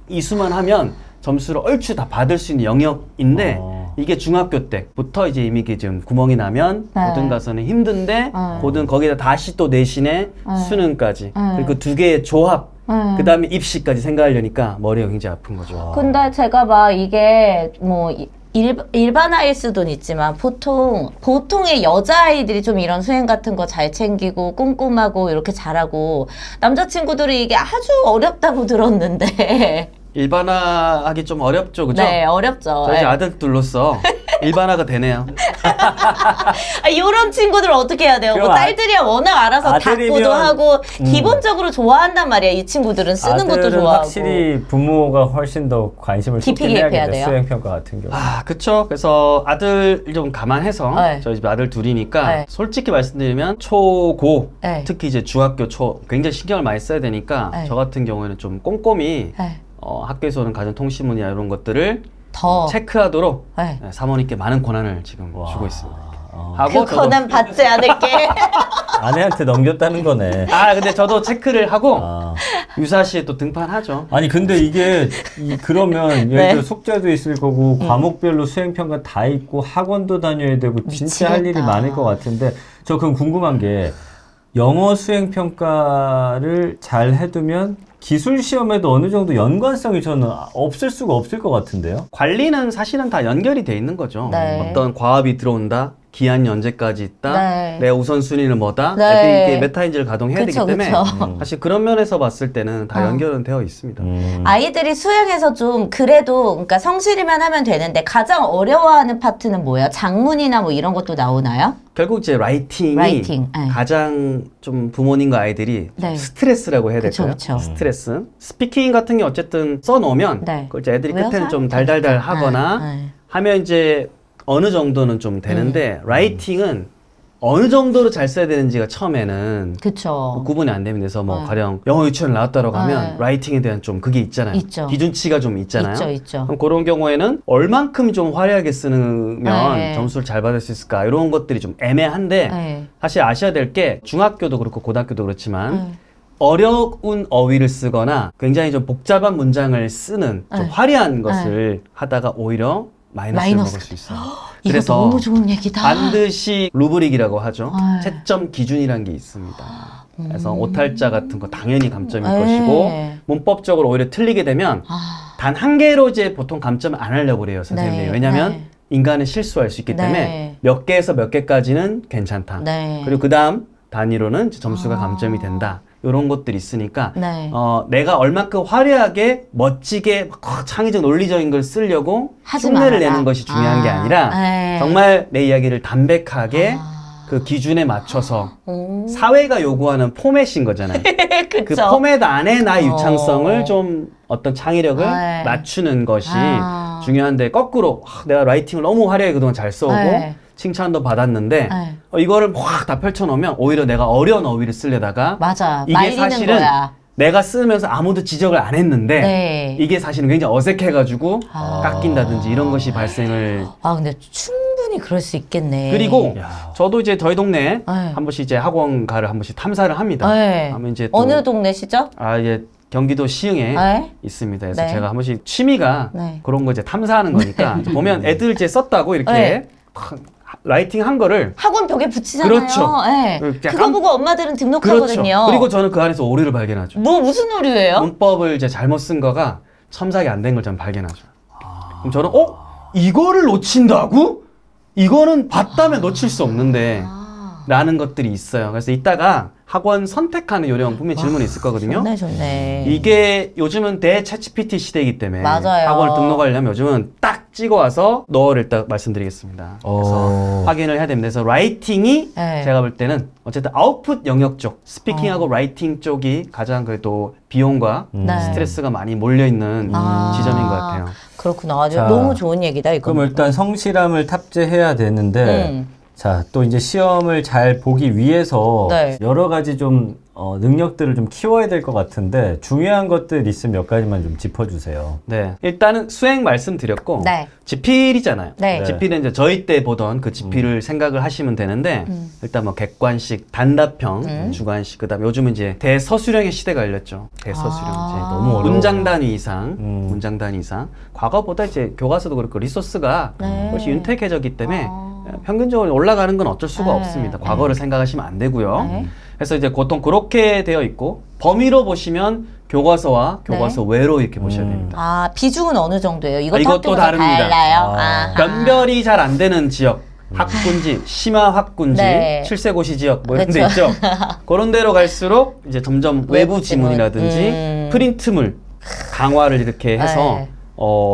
이수만 하면 점수를 얼추 다 받을 수 있는 영역인데 이게 중학교 때부터 이제 이미 좀 구멍이 나면 네. 고등 가서는 힘든데 고등 거기다 다시 또 내신에 수능까지 그리고 두 개의 조합 그 다음에 입시까지 생각하려니까 머리가 굉장히 아픈 거죠. 근데 제가 막 이게 뭐 일반화일 수도 있지만 보통의 여자아이들이 좀 이런 수행 같은 거 잘 챙기고 꼼꼼하고 이렇게 잘하고 남자친구들이 이게 아주 어렵다고 들었는데 일반화하기 좀 어렵죠, 그죠? 네, 어렵죠. 저희 네. 아들들로서 일반화가 되네요. 이런 친구들 어떻게 해야 돼요? 뭐 딸들이야 워낙 알아서 닦고도 하고 기본적으로 좋아한단 말이야. 이 친구들은 쓰는 것도 좋아하고. 확실히 부모가 훨씬 더 관심을 깊이 쏟긴 개입해야 해야겠다. 돼요. 수행평가 같은 경우. 그쵸. 그래서 아들 좀 감안해서 네. 저희 집 아들 둘이니까 네. 솔직히 말씀드리면 초,고 네. 특히 이제 중학교 초 굉장히 신경을 많이 써야 되니까 네. 저 같은 경우에는 좀 꼼꼼히 네. 학교에서 오는 가정통신문이나 이런 것들을 더 체크하도록 네. 사모님께 많은 권한을 지금 주고 있습니다. 그 권한 받지 않을게. 아내한테 넘겼다는 거네. 근데 저도 체크를 하고 유사시에 또 등판하죠. 아니 근데 이게 그러면 예를 들어 숙제도 있을 거고 과목별로 수행평가 다 있고 학원도 다녀야 되고 진짜 미치겠다. 할 일이 많을 것 같은데 저 그럼 궁금한 게 영어 수행평가를 잘 해두면 기술 시험에도 어느 정도 연관성이 저는 없을 수가 없을 것 같은데요. 관리는 사실은 다 연결이 돼 있는 거죠. 네. 어떤 과업이 들어온다. 기한이 언제까지 있다. 네. 내 우선순위는 뭐다. 네. 애들이 이렇게 메타인지를 가동해야 그쵸, 되기 때문에 그쵸. 사실 그런 면에서 봤을 때는 다 연결은 되어 있습니다. 아이들이 수행해서 좀 그래도 그러니까 성실히만 하면 되는데 가장 어려워하는 파트는 뭐예요? 장문이나 뭐 이런 것도 나오나요? 결국 이제 라이팅이 라이팅, 네. 가장 좀 부모님과 아이들이 네. 스트레스라고 해야 그쵸, 될까요? 그쵸. 스트레스. 스피킹 같은 게 어쨌든 써놓으면 네. 그걸 이제 애들이 외워서 끝에는 좀 하면 달달달 되니까. 하거나 네. 하면 이제 어느 정도는 좀 되는데 라이팅은 어느 정도로 잘 써야 되는지가 처음에는 그쵸. 구분이 안 되면 돼서 뭐 가령 영어 유치원 나왔다라고 하면 라이팅에 대한 좀 그게 있잖아요. 있죠. 기준치가 좀 있잖아요. 있죠. 그럼 그런 경우에는 얼만큼 좀 화려하게 쓰면 네. 점수를 잘 받을 수 있을까 이런 것들이 좀 애매한데 네. 사실 아셔야 될 게 중학교도 그렇고 고등학교도 그렇지만 어려운 어휘를 쓰거나 굉장히 좀 복잡한 문장을 쓰는 좀 화려한 것을 하다가 오히려 마이너스를 먹을 수 있어요. 이거 그래서 너무 좋은 얘기다. 반드시 루브릭이라고 하죠. 네. 채점 기준이라는 게 있습니다. 그래서 오탈자 같은 거 당연히 감점일 네. 것이고 문법적으로 오히려 틀리게 되면 단 한 개로 이제 보통 감점을 안 하려고 그래요, 선생님들이. 네. 왜냐하면 네. 인간은 실수할 수 있기 때문에 네. 몇 개에서 몇 개까지는 괜찮다. 네. 그리고 그 다음 단위로는 이제 점수가 감점이 된다. 이런 것들이 있으니까 네. 내가 얼만큼 화려하게 멋지게 막 창의적 논리적인 걸 쓰려고 하지 흉내를 말아라. 내는 것이 중요한 게 아니라 네. 정말 내 이야기를 담백하게 그 기준에 맞춰서 오. 사회가 요구하는 포맷인 거잖아요. 그 그쵸. 포맷 안에 나의 유창성을 좀 어떤 창의력을 네. 맞추는 것이 중요한데 거꾸로 내가 라이팅을 너무 화려하게 그동안 잘 써오고 네. 칭찬도 받았는데 네. 이거를 확 다 펼쳐놓으면 오히려 내가 어려운 어휘를 쓰려다가 맞아. 이게 말리는 사실은 거야. 내가 쓰면서 아무도 지적을 안 했는데 네. 이게 사실은 굉장히 어색해가지고 깎인다든지 이런 것이 발생을 근데 충분히 그럴 수 있겠네. 그리고 저도 이제 저희 동네에 네. 한 번씩 이제 학원가를 한 번씩 탐사를 합니다. 네. 하면 이제 또 어느 동네시죠? 이제 경기도 시흥에 네. 있습니다. 그래서 네. 제가 한 번씩 취미가 네. 그런 거 이제 탐사하는 거니까 이제 보면 애들 이제 썼다고 이렇게 네. 라이팅 한 거를 학원 벽에 붙이잖아요. 그렇죠. 네. 약간- 그거 보고 엄마들은 등록하거든요. 그렇죠. 그리고 저는 그 안에서 오류를 발견하죠. 뭐 무슨 오류예요? 문법을 이제 잘못 쓴 거가 첨삭이 안 된 걸 저는 발견하죠. 그럼 저는 이거를 놓친다고? 이거는 봤다면 놓칠 수 없는데 라는 것들이 있어요. 그래서 이따가 학원 선택하는 요령 분명히 질문이 있을 거거든요. 좋네. 이게 요즘은 대챗GPT 시대이기 때문에 맞아요. 학원을 등록하려면 요즘은 딱 찍어와서 너를 일단 말씀드리겠습니다. 그래서 확인을 해야 됩니다. 그래서 라이팅이 네. 제가 볼 때는 어쨌든 아웃풋 영역 쪽, 스피킹하고 라이팅 쪽이 가장 그래도 비용과 네. 스트레스가 많이 몰려있는 지점인 것 같아요. 그렇구나. 아주 자, 너무 좋은 얘기다 이거. 그럼 일단 성실함을 탑재해야 되는데 자, 또 이제 시험을 잘 보기 위해서 네. 여러 가지 좀 능력들을 좀 키워야 될 것 같은데 중요한 것들 있으면 몇 가지만 좀 짚어주세요. 네, 일단은 수행 말씀드렸고 네. 지필이잖아요. 네. 지필은 이제 저희 때 보던 그 지필을 생각을 하시면 되는데 일단 뭐 객관식, 단답형, 주관식, 그다음에 요즘은 이제 대서술형의 시대가 열렸죠. 대서술형 이제 너무 어려워. 문장 단위 이상, 문장 단위 이상. 과거보다 이제 교과서도 그렇고 리소스가 훨씬 윤택해졌기 때문에 평균적으로 올라가는 건 어쩔 수가 없습니다. 과거를 생각하시면 안 되고요. 그래서 이제 보통 그렇게 되어 있고 범위로 보시면 교과서와 교과서 외로 이렇게 보셔야 됩니다. 아, 비중은 어느 정도예요? 이것도 이것도 학교마다 다릅니다. 달라요? 변별이 잘 안 되는 지역, 학군지, 심화 학군지, 네. 칠세고시 지역 뭐 이런 데 그렇죠. 있죠. 그런 데로 갈수록 이제 점점 외부 지문이라든지 프린트물 강화를 이렇게 해서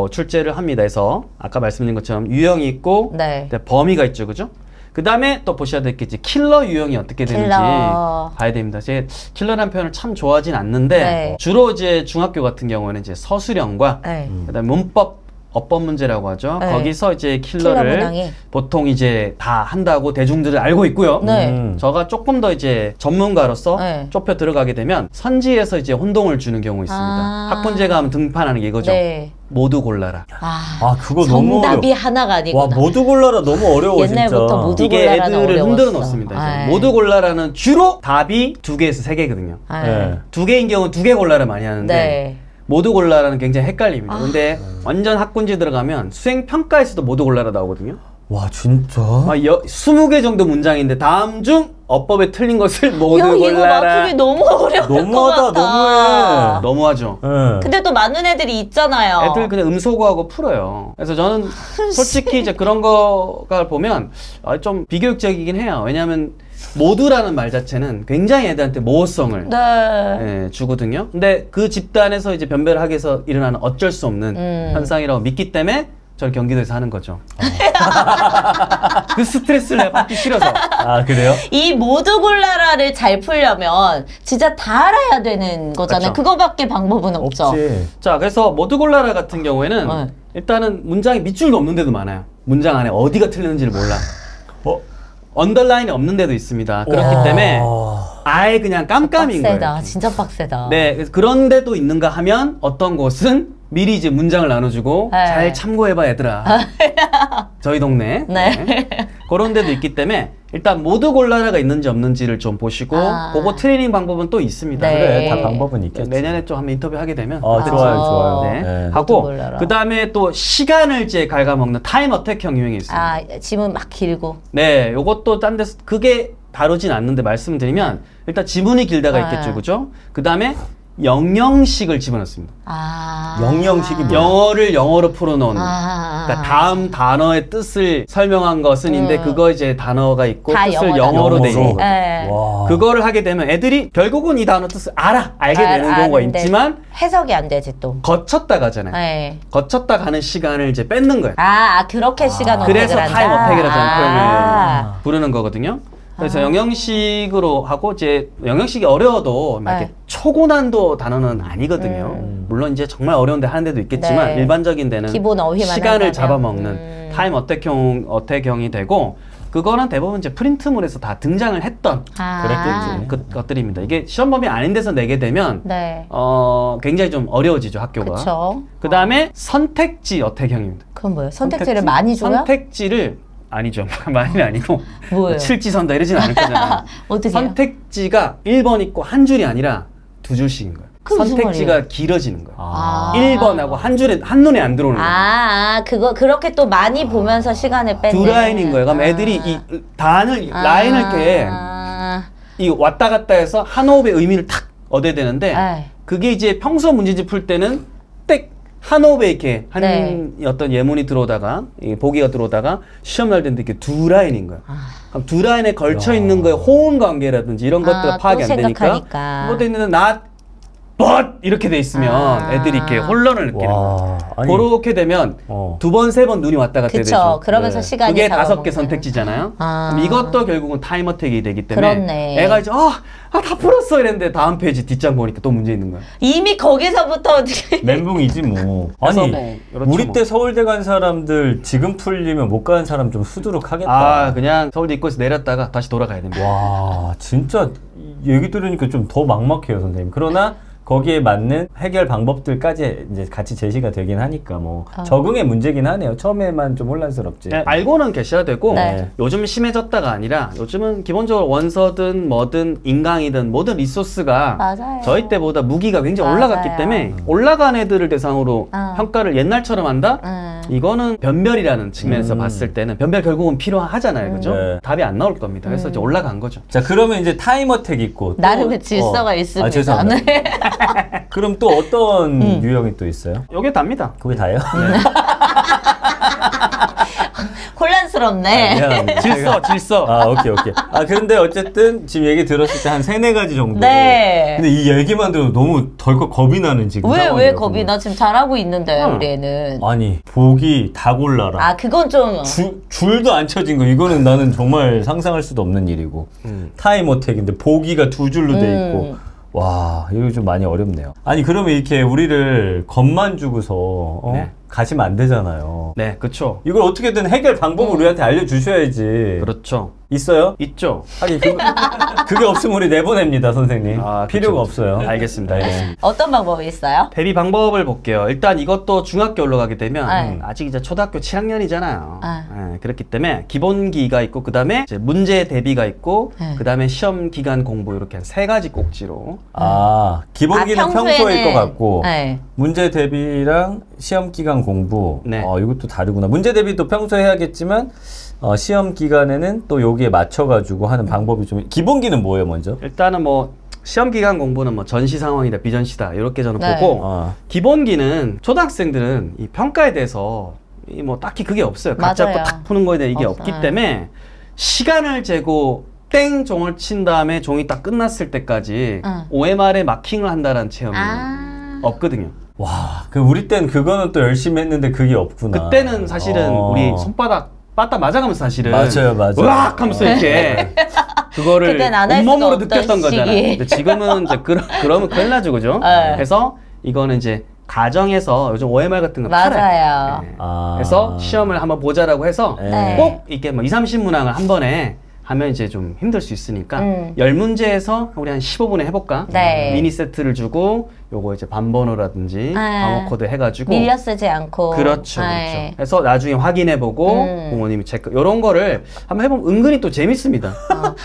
출제를 합니다. 그래서 아까 말씀드린 것처럼 유형이 있고 네. 범위가 있죠. 그죠? 그 다음에 또 보셔야 될 게 이제 킬러 유형이 어떻게 되는지 봐야 됩니다. 제 킬러라는 표현을 참 좋아하진 않는데 네. 주로 이제 중학교 같은 경우에는 이제 서술형과 네. 그다음에 문법 어법 문제라고 하죠. 네. 거기서 이제 킬러 킬러를 문항이. 보통 이제 다 한다고 대중들은 알고 있고요. 네. 저가 조금 더 이제 전문가로서 네. 좁혀 들어가게 되면 선지에서 이제 혼동을 주는 경우 있습니다. 학문제가 하면 등판하는 게 이거죠. 네. 모두 골라라. 그거 너무 정답이 어려워. 하나가 아니구나. 와, 모두 골라라 너무 어려워 옛날부터 진짜. 모두 이게 골라라는 애들을 어려웠어. 흔들어 놓습니다. 이제. 모두 골라라는 주로 답이 2개에서 3개거든요. 네. 2개인 경우는 2개 골라를 많이 하는데 네. 모두 골라라는 굉장히 헷갈립니다. 근데 완전 학군지 들어가면 수행평가에서도 모두 골라라 나오거든요. 와, 진짜? 20개 정도 문장인데 다음 중 어법에 틀린 것을 모두 야, 이거 골라라. 맞추기 너무 어려울 너무하다, 것 같아. 너무해. 너무하죠. 네. 근데 또 맞는 애들이 있잖아요. 애들 그냥 음소거하고 풀어요. 그래서 저는 솔직히 이제 그런 거가 보면 좀 비교육적이긴 해요. 왜냐하면 모두라는 말 자체는 굉장히 애들한테 모호성을 네. 주거든요. 근데 그 집단에서 이제 변별을 하기 위해서 일어나는 어쩔 수 없는 현상이라고 믿기 때문에 저는 경기도에서 하는 거죠. 그 스트레스를 내가 받기 싫어서. 아, 그래요? 이 모두 골라라를 잘 풀려면 진짜 다 알아야 되는 거잖아요. 그렇죠. 그거밖에 방법은 없죠. 없지. 자, 그래서 모두 골라라 같은 경우에는 네. 일단은 문장이 밑줄도 없는 데도 많아요. 문장 안에 어디가 틀렸는지를 몰라. 언더라인이 없는 데도 있습니다. 그렇기 때문에 아예 그냥 깜깜인 빡세다. 거예요. 진짜 빡세다. 네, 그래서 그런 데도 있는가 하면 어떤 곳은 미리 이제 문장을 나눠주고 네. 잘 참고해봐 얘들아. 저희 동네. 네. 그런 데도 있기 때문에 일단 모두 골라라가 있는지 없는지를 좀 보시고 그거 트레이닝 방법은 또 있습니다. 네. 그래, 다 방법은 있겠지. 내년에 좀 한번 인터뷰 하게 되면 좋아요, 좋아요. 네. 네. 하고 골라라. 그 다음에 또 시간을 이제 갉아먹는 타임 어택형 유형이 있습니다. 지문 막 길고. 네, 요것도 딴 데서 그게 다루진 않는데 말씀드리면 일단 지문이 길다가 있겠죠, 그죠? 그 다음에 영영식을 집어넣습니다. 영영식이 뭐야? 영어를 영어로 풀어놓은. 그러니까 다음 단어의 뜻을 설명한 것은인데 그거 이제 단어가 있고 다 뜻을 영어다. 영어로 돼 있는 영어로. 거. 네. 와. 그거를 하게 되면 애들이 결국은 이 단어 뜻을 알게 되는 경우가 아는데 있지만 해석이 안 되지 또. 거쳤다 가잖아요. 네. 거쳤다 가는 시간을 이제 뺏는 거예요. 그렇게 시간 그래서 어택을 타임 한다. 어택이라는 표현을 부르는 거거든요. 그래서 영영식으로 하고 이제 영영식이 어려워도 막 이렇게 네. 초고난도 단어는 아니거든요. 물론 이제 정말 어려운데 하는 데도 있겠지만 네. 일반적인 데는 기본 어휘만 시간을 한다면. 잡아먹는 타임 어택형이 되고 그거는 대부분 이제 프린트물에서 다 등장을 했던 그랬겠지. 것들입니다. 이게 시험 범위 아닌 데서 내게 되면 네. 굉장히 좀 어려워지죠 학교가. 그렇죠. 그 다음에 선택지 어택형입니다. 그건 뭐예요? 선택지를 많이 줘요? 선택지를 아니죠. 많이는 아니고 뭐예요? 칠지선다 이러진 않을 거잖아요. 어떻게 해요? 선택지가 1번 있고 한 줄이 아니라 2줄씩인 거예요. 그게 무슨 선택지가 말이에요? 길어지는 거예요. 아. 1번하고 한 줄에 한눈에 안 들어오는 거예요. 그거 그렇게 또 많이 보면서 시간을 뺏는. 두 라인인 거예요. 그럼 애들이 이 단을 라인을 이렇게 이 왔다 갔다 해서 한 호흡의 의미를 탁 얻어야 되는데 네. 그게 이제 평소 문제집 풀 때는 땡 한호흡에 이렇게 한 네. 어떤 예문이 들어오다가 보기가 들어오다가 시험 날 때인데 이렇게 두 라인인 거야. 그럼 두 라인에 걸쳐 있는 거에 호응 관계라든지 이런 것들가 파악이 안 되니까 생각하니까. 그것도 있는데 나 but 이렇게 돼 있으면 애들이 이렇게 혼란을 느끼는 거야. 그렇게 되면 두 번, 세 번 눈이 왔다 갔다 그쵸. 되죠. 그러면서 시간이 그게 잡아먹는. 5개 선택지잖아요. 그럼 이것도 결국은 타임 어택이 되기 때문에 그렇네. 애가 이제 다 풀었어 이랬는데 다음 페이지 뒷장 보니까 또 문제 있는 거야. 이미 거기서부터 멘붕이지 뭐. 그래서 아니 뭐 그렇죠, 우리 뭐. 때 서울대 간 사람들 지금 풀리면 못 가는 사람 좀 수두룩하겠다. 그냥 서울대 입구에서 내렸다가 다시 돌아가야 됩니다. 와 진짜 얘기 들으니까 좀 더 막막해요 선생님. 그러나 거기에 맞는 해결 방법들까지 이제 같이 제시가 되긴 하니까 뭐 적응의 문제긴 하네요. 처음에만 좀 혼란스럽지. 네, 알고는 계셔야 되고 네. 요즘 심해졌다가 아니라 요즘은 기본적으로 원서든 뭐든 인강이든 모든 리소스가 맞아요. 저희 때보다 무기가 굉장히 맞아요. 올라갔기 때문에 올라간 애들을 대상으로 평가를 옛날처럼 한다? 이거는 변별이라는 측면에서 봤을 때는 변별 결국은 필요하잖아요. 그죠? 네. 답이 안 나올 겁니다. 그래서 이제 올라간 거죠. 자 그러면 이제 타임어택 있고 또- 나름의 질서가 있습니다. 죄송합니다. 네. 그럼 또 어떤 유형이 또 있어요? 요게 답니다. 그게 다예요? 혼란스럽네. 미안합니다. 질서. 오케이. 그런데 어쨌든 지금 얘기 들었을 때 한 3-4가지 정도. 네. 근데 이 얘기만 들어도 너무 덜컥 겁이 나는 지금 왜 상황이라서. 겁이 나? 지금 잘하고 있는데 우리 애는. 아니, 보기 다 골라라. 그건 좀. 줄도 안 쳐진 거. 이거는 나는 정말 상상할 수도 없는 일이고. 타임 어택인데 보기가 2줄로 돼 있고. 와, 이거 좀 많이 어렵네요. 아니, 그러면 이렇게 우리를 겁만 주고서 네. 가시면 안 되잖아요. 네, 그렇죠. 이걸 어떻게든 해결 방법을 우리한테 알려주셔야지. 그렇죠. 있어요? 있죠. 하긴 그게 없으면 우리 내보냅니다, 선생님. 필요가 그쵸. 없어요. 알겠습니다. 알겠습니다. 어떤 방법이 있어요? 대비 방법을 볼게요. 일단 이것도 중학교 올라가게 되면 네. 아직 이제 초등학교 7학년이잖아요. 그렇기 때문에 기본기가 있고 그 다음에 이제 문제 대비가 있고 그 다음에 시험 기간 공부 이렇게 한 3가지 꼭지로. 기본기는 평소일 것 같고 네. 문제 대비랑 시험 기간 공부. 네. 이것도 다르구나. 문제 대비도 평소에 해야겠지만 시험 기간에는 또 여기에 맞춰가지고 하는 방법이 좀. 기본기는 뭐예요, 먼저? 일단은 뭐 시험 기간 공부는 뭐 전시 상황이다 비전시다 이렇게 저는 네. 보고 기본기는 초등학생들은 이 평가에 대해서 이 뭐 딱히 그게 없어요. 각 잡고 맞아요. 딱 푸는 거에 대해 이게 없어요. 없기 때문에 시간을 재고 땡 종을 친 다음에 종이 딱 끝났을 때까지 OMR에 마킹을 한다는 체험이 없거든요. 와, 그 우리 땐 그거는 또 열심히 했는데 그게 없구나. 그때는 사실은 우리 손바닥 빠따 맞아가면서 사실은 맞아요. 으악 하면서 이렇게 그거를 그땐 안할 온몸으로 수가 없던 느꼈던 거잖아요. 시기에. 근데 지금은 이제 그러면 큰일 나죠, 그죠? 네. 그래서 이거는 이제 가정에서 요즘 OMR 같은 거 팔아요. 맞아요. 네. 그래서 시험을 한번 보자라고 해서 네. 꼭 이렇게 뭐 2, 30문항을 한 번에 하면 이제 좀 힘들 수 있으니까 10문제에서 우리 한 15분에 해볼까? 네. 미니 세트를 주고 요거 이제 반번호라든지 방어 코드 해가지고 밀려 쓰지 않고. 그렇죠, 네. 그렇죠. 그래서 나중에 확인해보고 부모님이 체크 이런 거를 한번 해보면 은근히 또 재밌습니다.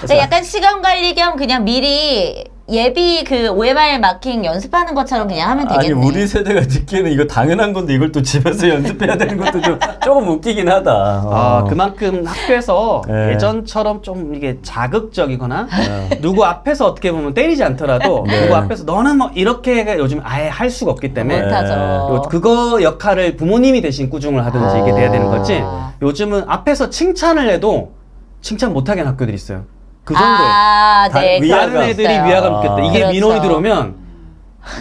근데 약간 시간 관리 겸 그냥 미리 예비 그 OMR 마킹 연습하는 것처럼 그냥 하면 되겠네. 아니 우리 세대가 듣기에는 이거 당연한 건데 이걸 또 집에서 연습해야 되는 것도 좀 조금 웃기긴 하다. 그만큼 학교에서 네. 예전처럼 좀 이게 자극적이거나 누구 앞에서 어떻게 보면 때리지 않더라도 네. 누구 앞에서 너는 뭐 이렇게 요즘 아예 할 수가 없기 때문에 못하죠. 그거 역할을 부모님이 대신 꾸중을 하든지 이게 돼야 되는 거지. 요즘은 앞에서 칭찬을 해도 칭찬 못하게 하는 학교들이 있어요. 그 정도예요. 네. 다른 애들이 위화감 느꼈다. 이게 그렇죠. 민원이 들어오면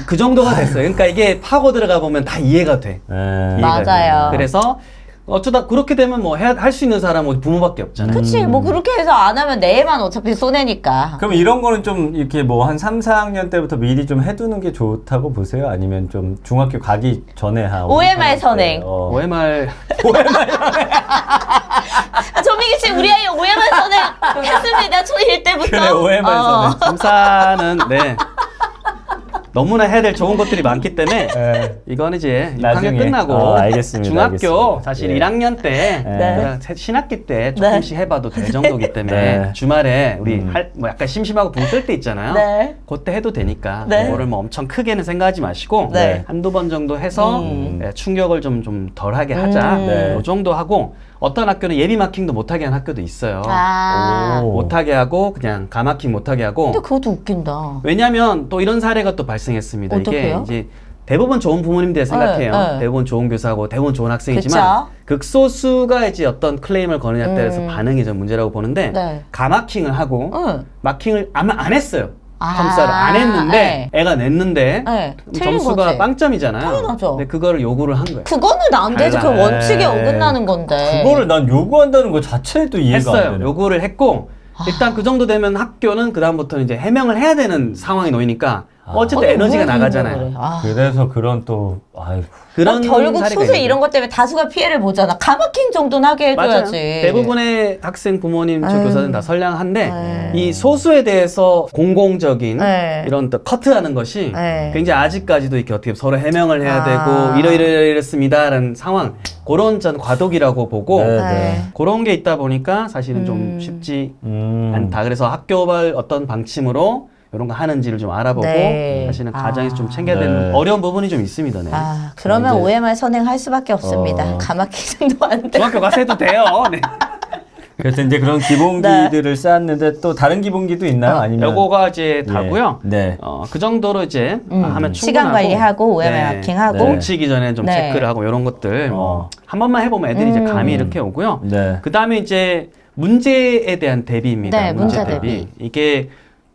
그 정도가 됐어요. 그러니까 이게 파고 들어가 보면 다 이해가 돼. 이해가 맞아요. 돼. 그래서 어쩌다 그렇게 되면 뭐 할 수 있는 사람은 부모밖에 없잖아요. 그치, 뭐 그렇게 해서 안 하면 내 애만 어차피 손해니까. 그럼 이런 거는 좀 이렇게 뭐 한 3, 4학년 때부터 미리 좀 해두는 게 좋다고 보세요? 아니면 좀 중학교 가기 전에 한 OMR 선행. OMR 조민기 씨, 우리 아이 OMR 선행 했습니다. 초1 때부터. 그래, OMR 선행. 3사는 네. 너무나 해야 될 좋은 것들이 많기 때문에 이건 이제 6학년 나중에. 끝나고 알겠습니다. 중학교 알겠습니다. 사실 예. 1학년 때 그냥 신학기 때 조금씩 해봐도 될 정도기 때문에 주말에 우리 뭐 약간 심심하고 붕 뜰 때 있잖아요. 네. 그때 해도 되니까 네. 그거를 뭐 엄청 크게는 생각하지 마시고 네. 한두 번 정도 해서 충격을 좀 덜하게 하자. 네. 이 정도 하고 어떤 학교는 예비 마킹도 못하게 하는 학교도 있어요. 오. 못하게 하고 그냥 가마킹 못하게 하고 근데 그것도 웃긴다. 왜냐면 또 이런 사례가 또 발생했습니다. 어떡해요? 이게 이제 대부분 좋은 부모님들 생각해요. 네. 대부분 좋은 교사고 대부분 좋은 학생이지만 그쵸? 극소수가 이제 어떤 클레임을 거느냐에 따라서 반응이 좀 문제라고 보는데 네. 가마킹을 하고 마킹을 아마 안 했어요. 아, 점수를 안 했는데 애가 냈는데 네. 틀린 점수가 거지. 빵점이잖아요. 당연하죠. 근데 그거를 요구를 한 거예요. 그거는 안 되지. 그 달라. 원칙에 어긋나는 건데. 그거를 난 요구한다는 것 자체도 이해가 안 했어요. 되네. 요구를 했고 일단 그 정도 되면 학교는 그 다음부터는 이제 해명을 해야 되는 상황이 놓이니까 어쨌든 아니, 에너지가 왜 나가잖아요. 그래. 아. 그래서 그런 또 아이고. 그런 결국 사례가 소수 있는 이런 것 때문에 다수가 피해를 보잖아. 가마킹 정도는 하게 맞아요. 해줘야지. 대부분의 학생 부모님, 교사들은 다 선량한데 네. 이 소수에 대해서 공공적인 네. 이런 또 커트하는 것이 네. 굉장히 아직까지도 이렇게 어떻게 서로 해명을 해야 아. 되고 이러이러이랬습니다라는 상황 그런 전 과도기라고 보고 네, 네. 그런 게 있다 보니까 사실은 좀 쉽지 음. 않다. 그래서 학교별 어떤 방침으로 이런 거 하는지를 좀 알아보고 네. 사실은 아. 가정에서 좀 챙겨야 네. 되는 어려운 부분이 좀 있습니다. 네. 아, 그러면 이제- OMR 선행할 수밖에 없습니다. 가마킹 정도 안 돼. 중학교 가서 해도 돼요. 네. 그래서 이제 그런 기본기들을 쌓았는데 또 다른 기본기도 있나요? 아니면 요거가 이제 다고요. 네. 그 정도로 이제 하면 충분하고 시간 관리하고 OMR 마킹하고. 네. 뭉치기 전에 좀 네. 체크를 하고 이런 것들 어. 한 번만 해보면 애들이 이제 감이 이렇게 오고요. 네. 그 다음에 이제 문제에 대한 대비입니다. 네, 문제 대비. 이게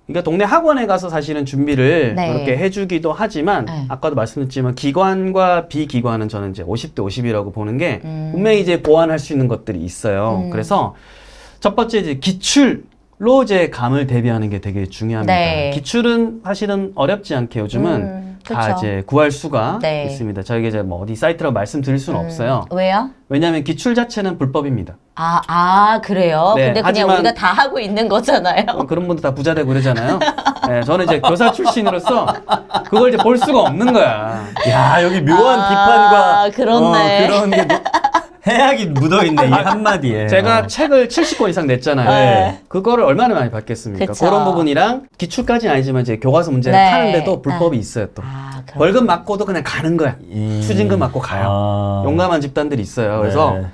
그러니까 동네 학원에 가서 사실은 준비를 네. 그렇게 해주기도 하지만 네. 아까도 말씀드렸지만 기관과 비기관은 저는 이제 50대 50이라고 보는 게 분명히 이제 보완할 수 있는 것들이 있어요. 그래서 첫 번째 이제 기출로 이제 감을 대비하는 게 되게 중요합니다. 네. 기출은 사실은 어렵지 않게 요즘은 다 그쵸. 이제 구할 수가 네. 있습니다. 저희가 이제 뭐 어디 사이트라고 말씀드릴 수는 없어요. 왜요? 왜냐하면 기출 자체는 불법입니다. 그래요? 네, 근데 그냥 하지만- 우리가 다 하고 있는 거잖아요. 그런 분들 다 부자 되고 그러잖아요. 네, 저는 이제 교사 출신으로서 그걸 이제 볼 수가 없는 거야. 야, 여기 묘한 비판과 그렇네. 그런 게 해악이 묻어있네, 이 한마디에. 제가 책을 70권 이상 냈잖아요. 네. 그거를 얼마나 많이 받겠습니까? 그쵸. 그런 부분이랑 기출까지는 아니지만 이제 교과서 문제를 네. 하는데도 불법이 있어요 또. 그럼- 벌금 맞고도 그냥 가는 거야. 추징금 맞고 가요. 용감한 집단들이 있어요. 그래서 네.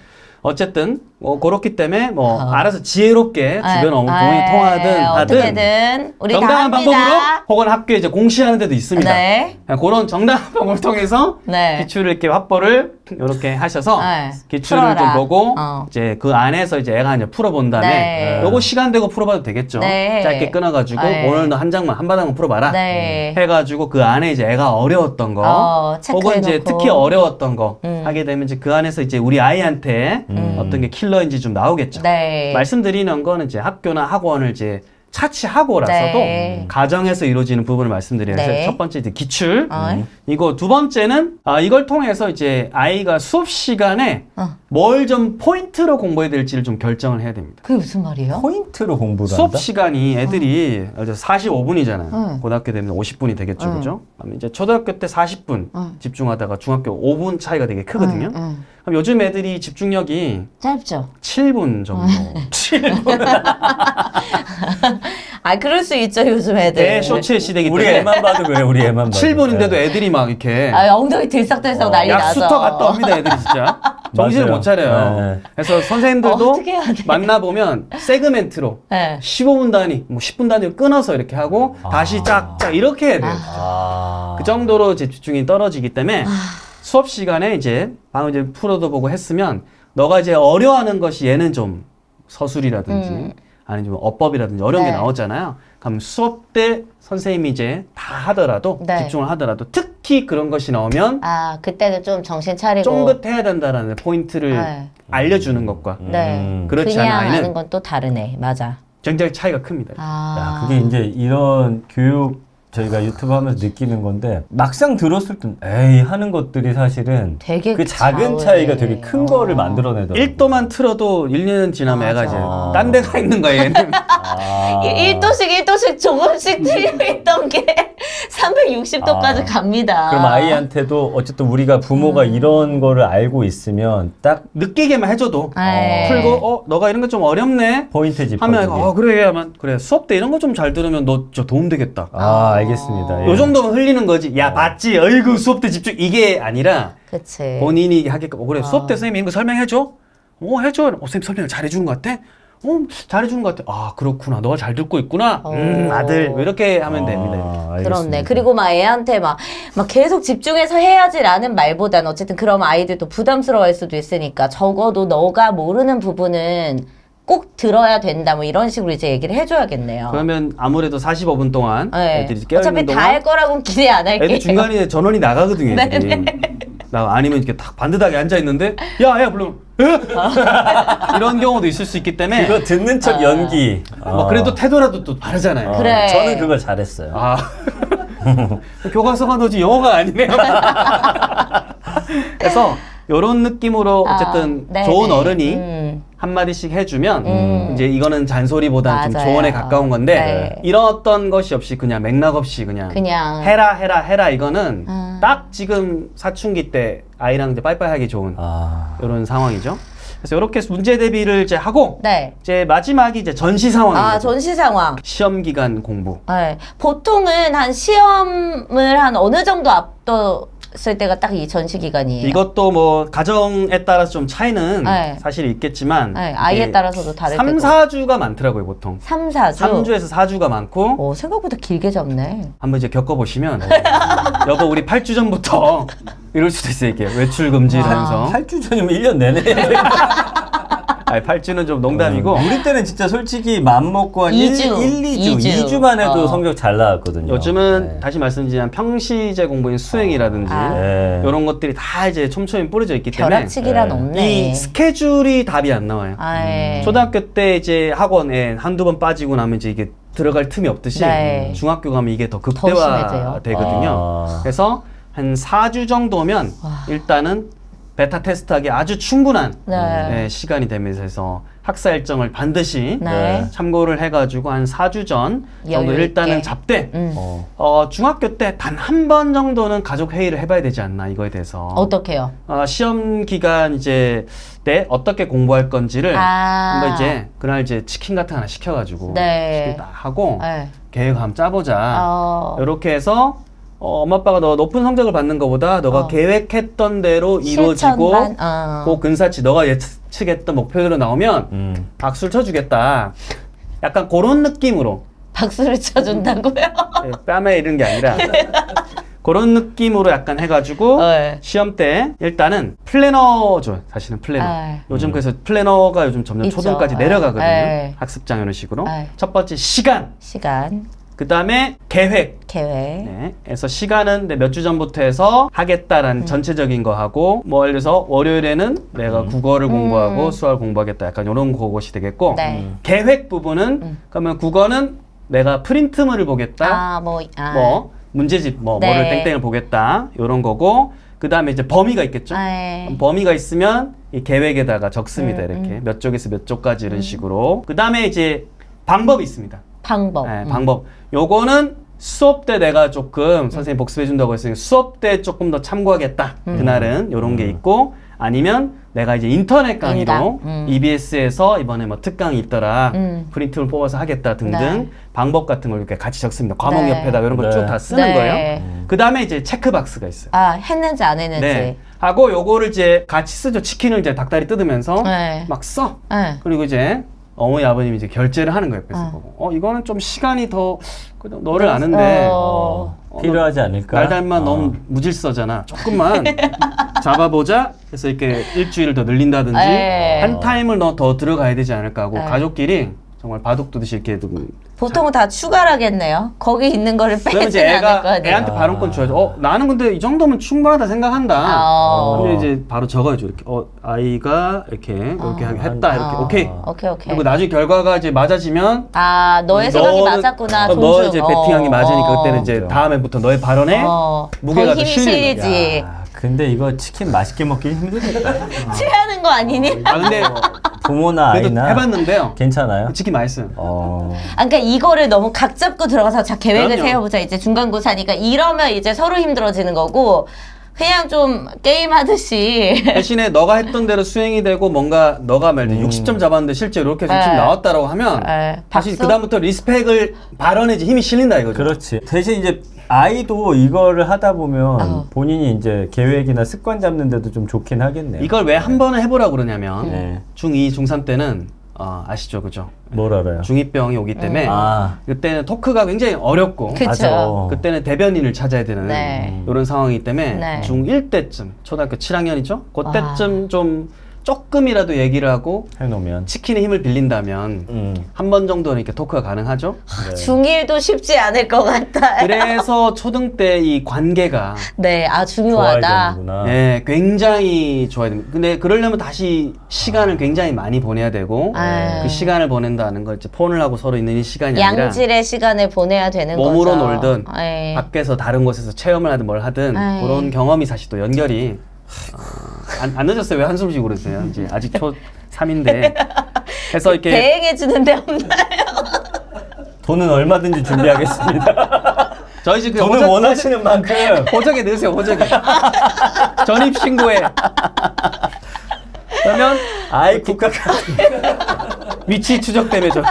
어쨌든 그렇기 때문에 뭐 알아서 지혜롭게 주변 부모님 통하든 하든 어떻게든 우리 다 정당한 합니다. 방법으로 혹은 학교에 이제 공시하는 데도 있습니다. 네. 그런 정당한 방법을 통해서 네. 기출을 이렇게 확보를 이렇게 하셔서 네. 기출을 풀어라. 좀 보고 어. 이제 그 안에서 이제 애가 이제 풀어본 다음에 네. 요거 시간 되고 풀어봐도 되겠죠. 네. 짧게 끊어가지고 네. 오늘도 한 장만 한 바닥만 풀어봐라. 네. 해가지고 그 안에 이제 애가 어려웠던 거 혹은 이제 체크해놓고. 특히 어려웠던 거 하게 되면 이제 그 안에서 이제 우리 아이한테 어떤 게 킬러인지 좀 나오겠죠. 네. 말씀드리는 거는 이제 학교나 학원을 이제 차치하고라서도 네. 가정에서 이루어지는 부분을 말씀드려요. 네. 그래서 첫 번째 이제 기출, 이거 두 번째는 이걸 통해서 이제 아이가 수업 시간에 뭘 좀 포인트로 공부해야 될지를 좀 결정을 해야 됩니다. 그게 무슨 말이에요? 포인트로 공부를 수업 한다? 시간이 애들이 45분이잖아요. 고등학교 되면 50분이 되겠죠, 그죠? 그럼 이제 초등학교 때 40분 집중하다가 중학교 5분 차이가 되게 크거든요. 그럼 요즘 애들이 집중력이 짧죠? 7분 정도. 7분. 그럴 수 있죠, 요즘 애들. 대쇼츠의 시대이기 우리 때문에 애만 봐도 그래, 우리 애만 봐도. 7분인데도 애들이 막 이렇게 엉덩이 들썩들썩 난리 나서. 약수터 갔다 옵니다, 애들이 진짜. 정신을 맞아요. 못 차려요. 네. 그래서 선생님들도 어떻게 해야 돼? 만나보면 세그멘트로 네. 15분 단위, 뭐 10분 단위로 끊어서 이렇게 하고 다시 짝짝 이렇게 해야 돼요. 그 정도로 이제 집중이 떨어지기 때문에 수업 시간에 이제 방금 이제 풀어도 보고 했으면 너가 이제 어려워하는 것이 얘는 좀 서술이라든지 아니면 좀 어법이라든지 어려운 게 네. 나오잖아요. 그럼 수업 때 선생님이 이제 다 하더라도 네. 집중을 하더라도 특히 그런 것이 나오면 그때는 좀 정신 차리고. 쫑긋해야 된다라는 포인트를 네. 알려주는 것과 네. 그렇지 그냥 않은 아이는 하는 건 또 다르네. 맞아. 굉장히 차이가 큽니다. 야, 그게 이제 이런 교육 저희가 유튜브 하면서 느끼는 건데 막상 들었을 땐 에이 하는 것들이 사실은 되게 그 작은 좌우해. 차이가 되게 큰 거를 만들어내더라고요. 1도만 틀어도 1년 지나면 애가 이제 맞아. 딴 데가 있는 거예요, 얘는. 1도씩 조금씩 틀려 있던 게 360도까지 갑니다. 그럼 아이한테도 어쨌든 우리가 부모가 이런 거를 알고 있으면 딱 느끼게만 해줘도 네. 풀고 너가 이런 거 좀 어렵네 포인트 짚어주기. 하면 그래 하면 그래 수업 때 이런 거 좀 잘 들으면 너 저 도움 되겠다. 알겠습니다. 요 정도면 흘리는 거지. 야 봤지? 어이구 수업 때 집중 이게 아니라 그치. 본인이 하게끔 그래 수업 때 선생님이 이런 거 설명해줘. 해줘. 선생님 설명을 잘해주는 것 같아. 잘해주는 것 같아. 아, 그렇구나. 너가 잘 듣고 있구나. 아들. 뭐 이렇게 하면 됩니다. 그렇네. 그리고 막 애한테 막 계속 집중해서 해야지라는 말보다는 어쨌든 그럼 아이들도 부담스러워할 수도 있으니까 적어도 너가 모르는 부분은 꼭 들어야 된다. 뭐 이런 식으로 이제 얘기를 해줘야겠네요. 그러면 아무래도 45분 동안 네. 애들이 깨어있는 어차피 동안 다 할 거라고는 기대 안 할게요. 애들 중간에 전원이 나가거든요. 애들이. 아니면 이렇게 딱 반듯하게 앉아있는데 야 물론 이런 경우도 있을 수 있기 때문에 그거 듣는 척 연기. 뭐 그래도 태도라도 또 다르잖아요. 그래. 저는 그걸 잘했어요. 교과서가 너지 영어가 아니네요. 그래서 이런 느낌으로 어쨌든 좋은 어른이 한마디씩 해주면 이제 이거는 잔소리보다는 좀 조언에 가까운 건데 이런 어떤 것이 없이 그냥 맥락 없이 그냥 해라 이거는 딱 지금 사춘기 때 아이랑 이제 빠이빠이 하기 좋은 이런 상황이죠. 그래서 이렇게 문제 대비를 이제 하고 이제 마지막이 이제 전시 상황입니다. 전시 상황. 시험 기간 공부. 보통은 한 시험을 한 어느 정도 앞뒀을 때가 딱 이 전시 기간이에요. 이것도 뭐 가정에 따라서 좀 차이는 사실 있겠지만 아이에 따라서도 다를 3, 4주가 많더라고요, 보통. 3, 4주? 3주에서 4주가 많고 생각보다 길게 잡네. 한번 이제 겪어보시면 여보 우리 8주 전부터 이럴 수도 있어요. 이렇게 외출 금지를 하면서 8주 전이면 1년 내내. 아니 8주는 좀 농담이고 우리 때는 진짜 솔직히 맘먹고 한 2주. 2주만 해도 성적 잘 나왔거든요. 요즘은 다시 말씀드리면 평시제 공부인 수행이라든지 이런 것들이 다 이제 촘촘히 뿌려져 있기 때문에 벼락치기란 없네. 이 스케줄이 답이 안 나와요. 초등학교 때 이제 학원에 한두 번 빠지고 나면 이제 이게 들어갈 틈이 없듯이 중학교 가면 이게 더 극대화되거든요. 그래서 한 4주 정도면 일단은 베타 테스트하기 아주 충분한 시간이 되면서 학사 일정을 반드시 참고를 해가지고 한 4주 전 정도 일단은 잡되 중학교 때 단 한 번 정도는 가족 회의를 해봐야 되지 않나 이거에 대해서. 어떻게요? 시험 기간 이제 때 어떻게 공부할 건지를 한번 이제 그날 이제 치킨 같은 거 하나 시켜가지고 치킨 딱 하고 계획 한번 짜보자. 이렇게 해서 엄마 아빠가 너 높은 성적을 받는 것보다 너가 계획했던 대로 이루어지고 그 근사치 너가 예측했던 목표대로 나오면 박수를 쳐주겠다. 약간 그런 느낌으로. 박수를 쳐준다고요? 뺨에 이런 게 아니라 그런 느낌으로 약간 해가지고 시험 때 일단은 플래너죠. 사실은 플래너. 요즘 그래서 플래너가 요즘 점점 초등까지 내려가거든요. 학습장 이런 식으로. 첫 번째 시간. 그 다음에 계획. 그래서 시간은 몇 주 전부터 해서 하겠다라는 전체적인 거 하고, 뭐 예를 들어서 월요일에는 내가 국어를 공부하고 수학을 공부하겠다. 약간 이런 것이 되겠고, 계획 부분은 그러면 국어는 내가 프린트물을 보겠다. 뭐 문제집 뭐를 땡땡을 보겠다. 이런 거고, 그 다음에 이제 범위가 있겠죠. 범위가 있으면 이 계획에다가 적습니다. 이렇게 몇 쪽에서 몇 쪽까지 이런 식으로. 그 다음에 이제 방법이 있습니다. 방법. 요거는 수업 때 내가 조금 선생님 복습해 준다고 했으니까 수업 때 조금 더 참고하겠다. 그날은 요런 게 있고, 아니면 내가 이제 인터넷 강의로 EBS에서 이번에 뭐 특강이 있더라. 프린트를 뽑아서 하겠다 등등 방법 같은 걸 이렇게 같이 적습니다. 과목 옆에다 이런 걸 쭉 다 쓰는 거예요. 그 다음에 이제 체크박스가 있어요. 했는지 안 했는지. 하고 요거를 이제 같이 쓰죠. 치킨을 이제 닭다리 뜯으면서 막 써. 그리고 이제 어머니 아버님이 이제 결제를 하는 거예요. 옆에서 보고. 이거는 좀 시간이 더 너를 아는데 필요하지 않을까? 날 닮아 너무 무질서잖아. 조금만 잡아보자. 그래서 이렇게 일주일을 더 늘린다든지 한 타임을 더 들어가야 되지 않을까 하고 가족끼리 정말 바둑 두듯이 이렇게 보통은 다 추가를 하겠네요. 거기 있는 거를 빼지 않을 거 아니에요. 애한테 발언권 줘야죠. 나는 근데 이 정도면 충분하다 생각한다. 근데 이제 바로 적어야죠. 이렇게 아이가 이렇게 했다. 이렇게 오케이. 그리고 나중에 결과가 이제 맞아지면 너의 생각이 맞았구나. 너 이제 베팅한 게 맞으니까 그때는 이제 다음에부터 너의 발언에 무게가 더 실리는 거야. 근데 이거 치킨 맛있게 먹기 힘들겠다. 취하는 거 아니니? 근데 부모나 아이나 해봤는데요. 괜찮아요? 치킨 맛있어요. 그러니까 이거를 너무 각 잡고 들어가서 자 계획을 세워보자. 이제 중간고사니까 이러면 이제 서로 힘들어지는 거고, 그냥 좀 게임하듯이 대신에 너가 했던 대로 수행이 되고 뭔가 너가 말대 60점 잡았는데 실제로 이렇게 60점 나왔다라고 하면 다시 그다음부터 리스펙을 발언에 힘이 실린다 이거죠. 그렇지. 대신 이제 아이도 이거를 하다 보면 본인이 이제 계획이나 습관 잡는 데도 좀 좋긴 하겠네요. 이걸 왜 한 번은 해보라고 그러냐면 중2, 중3 때는 아시죠, 그죠? 뭘 알아요? 중2병이 오기 때문에 그때는 토크가 굉장히 어렵고 그쵸. 그때는 대변인을 찾아야 되는 네. 이런 상황이기 때문에 네. 중1 때쯤 초등학교 7학년이죠? 그때쯤 좀 조금이라도 얘기를 하고 해놓으면 치킨의 힘을 빌린다면 한 번 정도는 이렇게 토크가 가능하죠. 네. 중1도 쉽지 않을 것 같아요. 그래서 초등 때 이 관계가 네, 좋아야 중요하다. 되는구나. 네, 굉장히 좋아야 됩니다. 근데 그러려면 다시 시간을 굉장히 많이 보내야 되고 아유. 그 시간을 보낸다는 걸 이제 폰을 하고 서로 있는 이 시간이 아니라 양질의 시간을 보내야 되는 몸으로 거죠. 놀든 에이. 밖에서 다른 곳에서 체험을 하든 뭘 하든 아이. 그런 경험이 사실 또 연결이 안 늦었어요. 왜 한숨 쉬고 그러세요? 이제 아직 초3인데 그래서 이렇게 대행해 주는데 없나요? 돈은 얼마든지 준비하겠습니다. 저희 집 돈은 원하시는 만큼 호적에 넣으세요. 호적에 전입 신고에 그러면 아이 국가가 위치 추적 때문에 저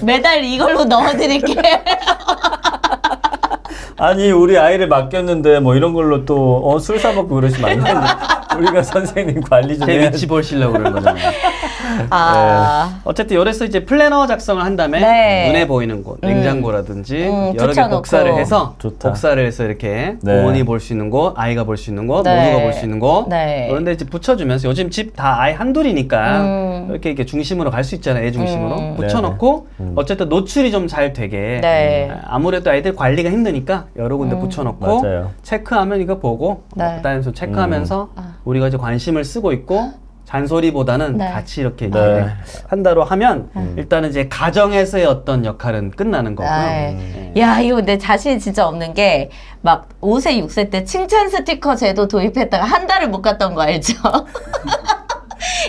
매달 이걸로 넣어드릴게요. 아니 우리 아이를 맡겼는데 뭐 이런 걸로 또 술 사먹고 그러시면 안 되는데 우리가 선생님 관리 좀 제 해야지. 위치 보시려고 그러는 거잖아요. 어쨌든 요래서 이제 플래너 작성을 한 다음에 네. 눈에 보이는 곳, 냉장고라든지 여러 개 붙여놓고. 복사를 해서 좋다. 복사를 해서 이렇게 네. 부모님이 볼 수 있는 곳, 아이가 볼 수 있는 곳, 네. 모두가 볼 수 있는 곳 네. 그런데 이제 붙여주면서 요즘 집 다 아이 한둘이니까 이렇게 중심으로 갈 수 있잖아요. 애 중심으로 붙여놓고 어쨌든 노출이 좀 잘 되게 네. 아무래도 아이들 관리가 힘드니까 여러 군데 붙여놓고 맞아요. 체크하면 이거 보고 네. 그다음에 체크하면서 우리가 이제 관심을 쓰고 있고 잔소리보다는 네. 같이 이렇게 네. 한다로 하면 일단은 이제 가정에서의 어떤 역할은 끝나는 거고요. 네. 야, 이거 내 자신이 진짜 없는 게 막 5세, 6세 때 칭찬 스티커 제도 도입했다가 한 달을 못 갔던 거 알죠?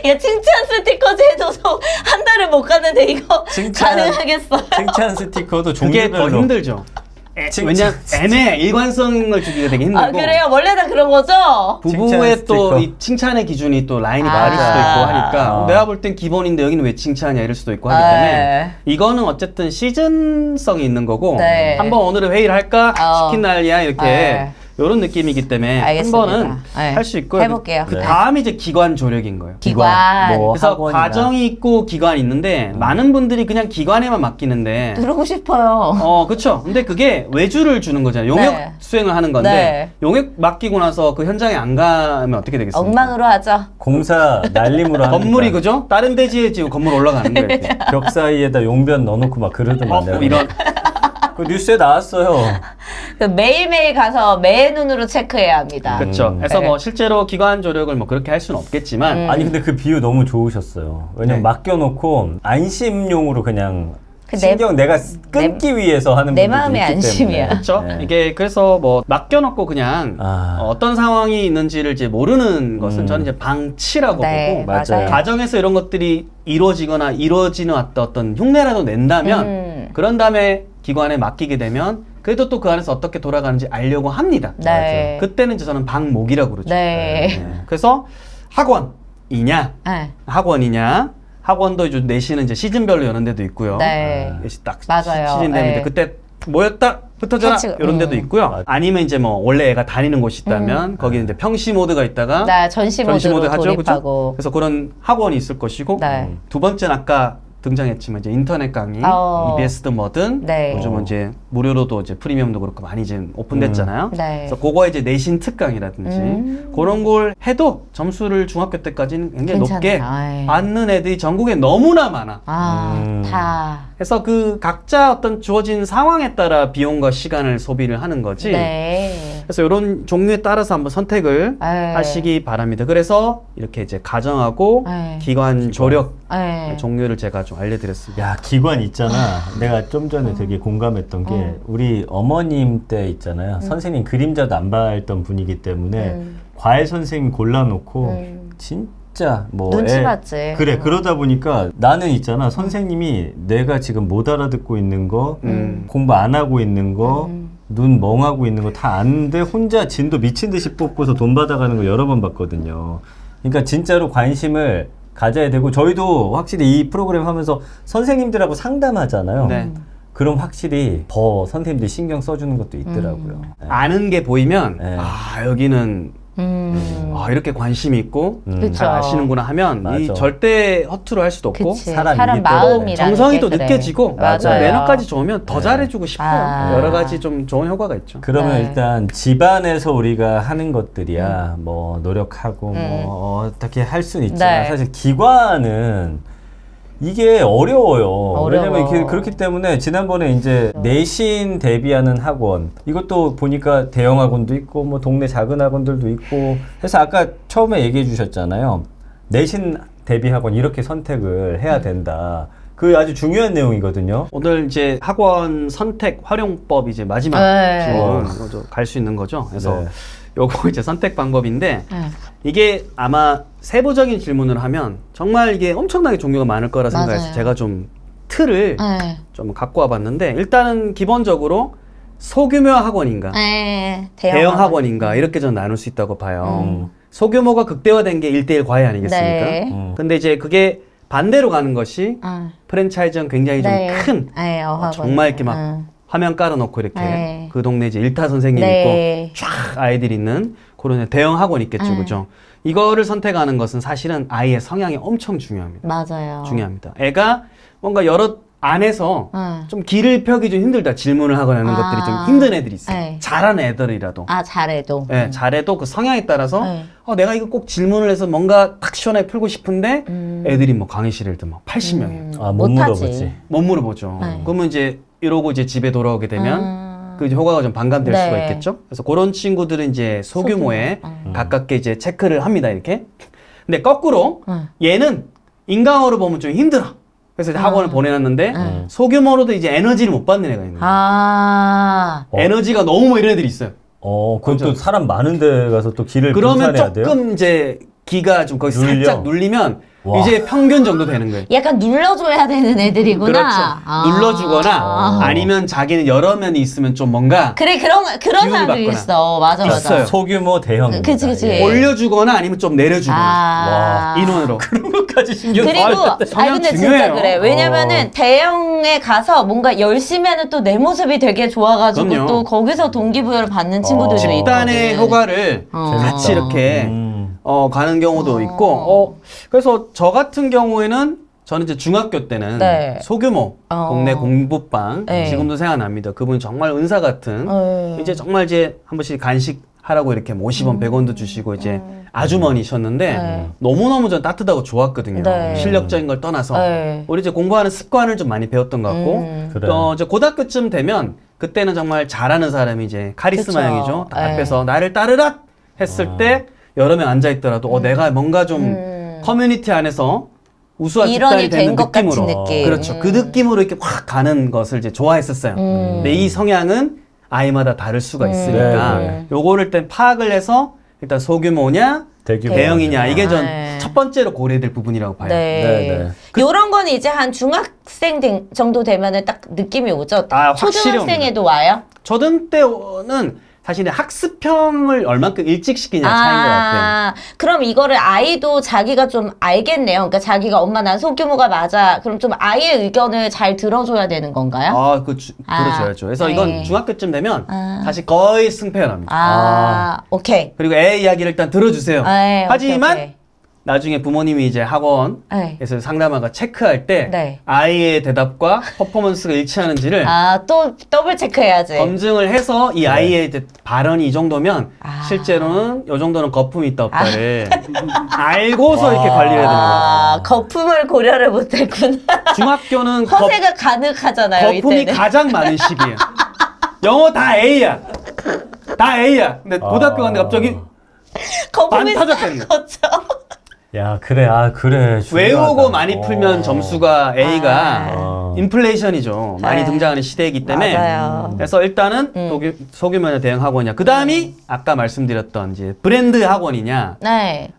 야, 칭찬 스티커 제도도 한 달을 못 갔는데 이거 가능하겠어요? 칭찬 스티커도 그게 더 종류별로 힘들죠. 왜냐면 애매해. 일관성을 주기가 되게 힘들고 아, 그래요? 원래 다 그런 거죠? 부부의 칭찬 또 스티커. 이 칭찬의 기준이 또 라인이 다를 수도 있고 하니까 내가 볼 땐 기본인데 여기는 왜 칭찬이야 이럴 수도 있고 하기 때문에 이거는 어쨌든 시즌성이 있는 거고 네. 한번 오늘은 회의를 할까 시킨 날이야 이렇게 네. 이런 느낌이기 때문에 알겠습니다. 한 번은 네. 할 수 있고요. 해볼게요. 그 네. 다음이 이제 기관 조력인 거예요. 기관. 뭐 그래서 학원이나. 과정이 있고 기관이 있는데 많은 분들이 그냥 기관에만 맡기는데 들어오고 싶어요. 그쵸. 근데 그게 외주를 주는 거잖아요. 용역 네. 수행을 하는 건데 네. 용역 맡기고 나서 그 현장에 안 가면 어떻게 되겠습니까? 엉망으로 하죠. 공사 날림으로 하는 건물이 그죠? 다른 대지에 지금 건물 올라가는 거예요. 이렇게. 벽 사이에다 용변 넣어놓고 막 그러더만 내가. 이런 그 뉴스에 나왔어요. 그 매일매일 가서 매 눈으로 체크해야 합니다. 그렇죠. 그래서 네. 뭐 실제로 기관 조력을 뭐 그렇게 할 수는 없겠지만 아니 근데 그 비유 너무 좋으셨어요. 왜냐면 네. 맡겨놓고 안심용으로 그냥 그 신경 내가 끊기 위해서 하는 내 분들도 마음의 있기 안심이야. 때문에. 그렇죠. 네. 이게 그래서 뭐 맡겨놓고 그냥 아. 어떤 상황이 있는지를 이제 모르는 것은 저는 이제 방치라고 네, 보고 맞아요. 가정에서 이런 것들이 이루어지거나 이루어지는 어떤 흉내라도 낸다면 그런 다음에 기관에 맡기게 되면 그래도 또 그 안에서 어떻게 돌아가는지 알려고 합니다. 네. 그때는 이제 저는 방목이라고 그러죠. 네. 그래서 학원이냐 네. 학원이냐 학원도 이제 내시는 이제 시즌별로 여는 데도 있고요. 네. 딱 맞아요. 시즌 되면 네. 이제 그때 모였다 흩어져라 같이, 이런 데도 있고요. 맞아. 아니면 이제 뭐 원래 애가 다니는 곳이 있다면 거기는 이제 평시 모드가 있다가 네, 전시 모드로 하죠, 그죠? 돌입하고. 그래서 그런 학원이 있을 것이고 네. 두 번째는 아까 등장했지만 이제 인터넷 강의, EBS든 뭐든 네. 요즘은 이제 무료로도 이제 프리미엄도 그렇고 많이 이제 오픈됐잖아요. 네. 그래서 그거에 이제 내신 특강이라든지 그런 걸 해도 점수를 중학교 때까지는 굉장히 높게 괜찮아요. 받는 애들이 전국에 너무나 많아. 다. 그래서 그 각자 어떤 주어진 상황에 따라 비용과 시간을 소비를 하는 거지. 네. 그래서 이런 종류에 따라서 한번 선택을 하시기 바랍니다. 그래서 이렇게 이제 가정하고 기관 조력 종류를 제가 좀 알려드렸습니다. 야 기관 있잖아. 내가 좀 전에 되게 공감했던 게 우리 어머님 때 있잖아요. 선생님 그림자도 안 밟던 분이기 때문에 과외 선생님 골라놓고 진짜 뭐 눈치 봤지. 그래 그러다 보니까 나는 있잖아. 선생님이 내가 지금 못 알아듣고 있는 거 공부 안 하고 있는 거 눈 멍하고 있는 거 다 아는데 혼자 진도 미친 듯이 뽑고서 돈 받아가는 거 여러 번 봤거든요. 그러니까 진짜로 관심을 가져야 되고 저희도 확실히 이 프로그램 하면서 선생님들하고 상담하잖아요. 네. 그럼 확실히 더 선생님들이 신경 써주는 것도 있더라고요. 네. 아는 게 보이면 네. 아 여기는 이렇게 관심이 있고 잘 아시는구나 하면 이 맞아. 절대 허투루 할 수도 없고 사람 마음이라는 정성이 또 그래. 느껴지고 맞아요. 매너까지 좋으면 더 잘해주고 싶어요. 여러 가지 좀 좋은 효과가 있죠. 그러면 네. 일단 집안에서 우리가 하는 것들이야 뭐 노력하고 뭐 어떻게 할 수는 있지만 네. 사실 기관은 이게 어려워요. 왜냐면 그렇기 때문에 지난번에 이제 내신 대비하는 학원 이것도 보니까 대형 학원도 있고 뭐 동네 작은 학원들도 있고 해서 아까 처음에 얘기해 주셨잖아요. 내신 대비 학원 이렇게 선택을 해야 된다. 그 아주 중요한 내용이거든요. 오늘 이제 학원 선택 활용법 이제 마지막 질문 갈 수 있는 거죠. 그래서 네. 요거 이제 선택 방법인데 이게 아마 세부적인 질문을 하면 정말 이게 엄청나게 종류가 많을 거라 생각해서 제가 좀 틀을 좀 갖고 와봤는데 일단은 기본적으로 소규모 학원인가 대형 학원인가 이렇게 좀 나눌 수 있다고 봐요. 소규모가 극대화된 게 1:1 과외 아니겠습니까? 네. 근데 이제 그게 반대로 가는 것이 프랜차이즈는 굉장히 좀 큰 정말 이렇게 막 화면 깔아놓고 이렇게 그 동네 이제 일타 선생님 있고 쫙 아이들이 있는 그런 대형 학원 있겠죠, 그죠? 이거를 선택하는 것은 사실은 아이의 성향이 엄청 중요합니다. 맞아요. 중요합니다. 애가 뭔가 여러 안에서 좀 길을 펴기 좀 힘들다 질문을 하거나 하는 것들이 좀 힘든 애들이 있어요. 잘하는 애들이라도. 잘해도. 네, 잘해도 그 성향에 따라서 내가 이거 꼭 질문을 해서 뭔가 탁 시원하게 풀고 싶은데 애들이 뭐 강의실에 들면 막 80명이에요. 못 물어보지. 못 물어보죠. 그러면 이제 이러고 이제 집에 돌아오게 되면 그 효과가 좀 반감될 수가 있겠죠. 그래서 그런 친구들은 이제 소규모에 가깝게 이제 체크를 합니다. 이렇게. 근데 거꾸로 얘는 인강으로 보면 좀 힘들어. 그래서 이제 학원을 보내놨는데 소규모로도 이제 에너지를 못 받는 애가 있는 거예요. 에너지가 너무 뭐 이런 애들이 있어요. 그건 또 사람 많은 데 가서 또 길을 그러면 분산해야 돼요? 조금 이제 기가 좀 거기 살짝 눌리면 와. 이제 평균 정도 되는 거예요. 약간 눌러줘야 되는 애들이구나. 그렇죠. 눌러주거나 아니면 자기는 여러 면이 있으면 좀 뭔가 그래 그런 사람들이 있어. 맞아. 소규모 대형. 그치. 올려주거나 아니면 좀 내려주거나 인원으로 그런 것까지 신경 그리고 성향 근데 중요해요. 진짜 그래. 왜냐면은 대형에 가서 뭔가 열심히 하는 또 내 모습이 되게 좋아가지고 그럼요. 또 거기서 동기부여를 받는 친구들도 있고. 집단의 효과를 같이 이렇게 가는 경우도 있고 그래서 저 같은 경우에는 저는 이제 중학교 때는 소규모 동네 공부방 지금도 생각납니다. 그분 정말 은사 같은 이제 정말 이제 한 번씩 간식 하라고 이렇게 50원 100원도 주시고 이제 아주머니셨는데 너무너무 전 따뜻하고 좋았거든요. 실력적인 걸 떠나서 우리 이제 공부하는 습관을 좀 많이 배웠던 것 같고 또 이제 고등학교쯤 되면 그때는 정말 잘하는 사람이 이제 카리스마 형이죠. 앞에서 나를 따르라 했을 때 여러 명 앉아 있더라도 내가 뭔가 좀 커뮤니티 안에서 우수한 집단이 되는 느낌으로 그렇죠. 그 느낌으로 이렇게 확 가는 것을 이제 좋아했었어요. 근데 이 성향은 아이마다 다를 수가 있으니까 요거를 일단 파악을 해서 일단 소규모냐 대형이냐 이게 전 첫 번째로 고려될 부분이라고 봐요. 요런 거는 이제 한 중학생 정도 되면은 딱 느낌이 오죠. 초등학생에도 와요? 초등 때는 사실 학습형을 얼만큼 일찍 시키냐 차이인 것 같아요. 그럼 이거를 아이도 자기가 좀 알겠네요. 그러니까 자기가 엄마 난 소규모가 맞아. 그럼 좀 아이의 의견을 잘 들어줘야 되는 건가요? 들어줘야죠. 그래서 이건 중학교쯤 되면 사실 거의 승패연합니다. 오케이. 그리고 애 이야기를 일단 들어주세요. 하지만 오케이. 나중에 부모님이 이제 학원에서 상담하가 체크할 때 아이의 대답과 퍼포먼스가 일치하는지를 또 더블 체크해야지. 검증을 해서 이 아이의 이제 발언이 이 정도면 실제로는 이 정도는 거품이 있다 없다를 알고서 이렇게 관리를 해야 되는 거예요. 거품을 고려를 못했구나. 중학교는 허세가 가득하잖아요. 거품이 이때는. 가장 많은 시기예요. 영어 다 A야. 다 A야. 근데 고등학교 갔는데 갑자기 거품이 반타작되는 거야. 야, 그래. 그래. 외우고 많이 풀면 점수가 A가 인플레이션이죠. 많이 등장하는 시대이기 때문에. 그래서 일단은 소규모나 대형 학원이냐. 그 다음이 아까 말씀드렸던 이제 브랜드 학원이냐.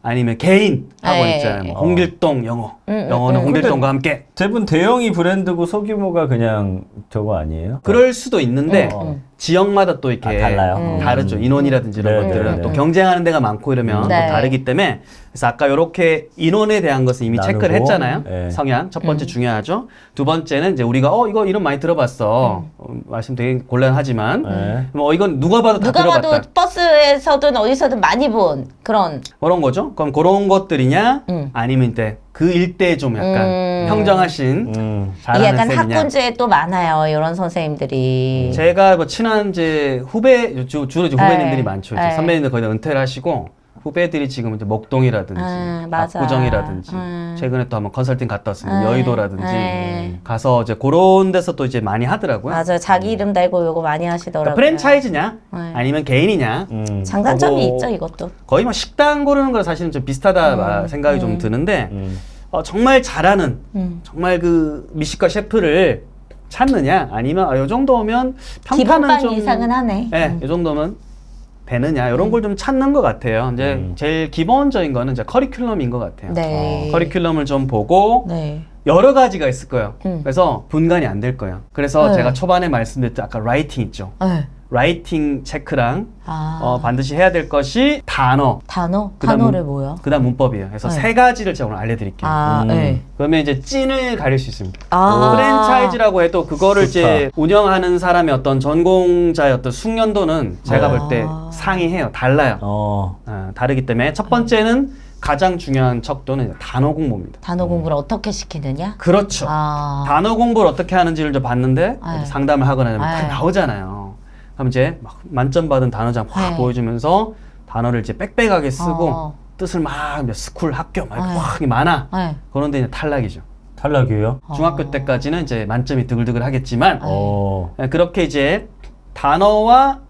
아니면 개인 학원 있잖아요. 뭐 홍길동 영어. 영어는 홍길동과 함께. 대부분 대형이 브랜드고 소규모가 그냥 저거 아니에요? 그럴 수도 있는데 지역마다 또 이렇게 달라요. 다르죠. 인원이라든지 이런 것들은 또 경쟁하는 데가 많고 이러면 또 다르기 때문에 그래서 아까 이렇게 인원에 대한 것은 이미 나누고, 체크를 했잖아요. 네. 성향 첫 번째 중요하죠. 두 번째는 이제 우리가 이거 이름 많이 들어봤어. 말씀 되게 곤란하지만 뭐 이건 누가 봐도 다 누가 들어봤다. 봐도 버스에서든 어디서든 많이 본 그런 그런 거죠. 그럼 그런 것들이냐 아니면 이제 그 일대에 좀 약간 평정하신 이게 잘하는 약간 쌤이냐. 학군지에 또 많아요. 이런 선생님들이. 제가 뭐 친한 이제 후배 주로 이제 후배님들이 네. 많죠. 이제 네. 선배님들 거의 다 은퇴를 하시고 후배들이 지금 이제 목동이라든지 맞아. 압구정이라든지 최근에 또 한번 컨설팅 갔다 왔습니다. 여의도라든지 네. 가서 이제 그런 데서 또 이제 많이 하더라고요. 맞아요. 자기 이름 달고 요거 많이 하시더라고요. 그러니까 프랜차이즈냐 네. 아니면 개인이냐 장단점이 그거 있죠, 이것도. 거의 뭐 식당 고르는 거랑 사실은 좀 비슷하다 생각이 좀 드는데 정말 잘하는 정말 그 미식가 셰프를 찾느냐 아니면 이 정도면 평판은 기본반 좀 이상은 하네. 네, 이 정도면 되느냐 이런 걸 좀 찾는 것 같아요. 이제 제일 기본적인 거는 이제 커리큘럼인 것 같아요. 네. 커리큘럼을 좀 보고 네. 여러 가지가 있을 거예요. 그래서 분간이 안 될 거예요. 그래서 네. 제가 초반에 말씀드렸던 아까 라이팅 있죠. 네. 라이팅 체크랑 반드시 해야 될 것이 단어, 단어를 뭐요? 그다음 문법이에요. 그래서 네. 세 가지를 제가 오늘 알려드릴게요. 네. 그러면 이제 찐을 가릴 수 있습니다. 아. 프랜차이즈라고 해도 그거를 좋다. 이제 운영하는 사람의 어떤 전공자의 어떤 숙련도는 제가 볼 때 상이해요. 달라요. 다르기 때문에 첫 번째는 가장 중요한 척도는 단어 공부입니다. 단어 공부를 어떻게 시키느냐? 그렇죠. 단어 공부를 어떻게 하는지를 좀 봤는데 네. 상담을 하거나 하면 다 네. 나오잖아요. 그럼 이제 막 만점 받은 단어장 확 네. 보여주면서 단어를 이제 빽빽하게 쓰고 뜻을 막 스쿨 학교 막 확 많아. 네. 그런데 이제 탈락이죠. 탈락이에요? 중학교 때까지는 이제 만점이 드글드글 하겠지만 네. 그렇게 이제 단어와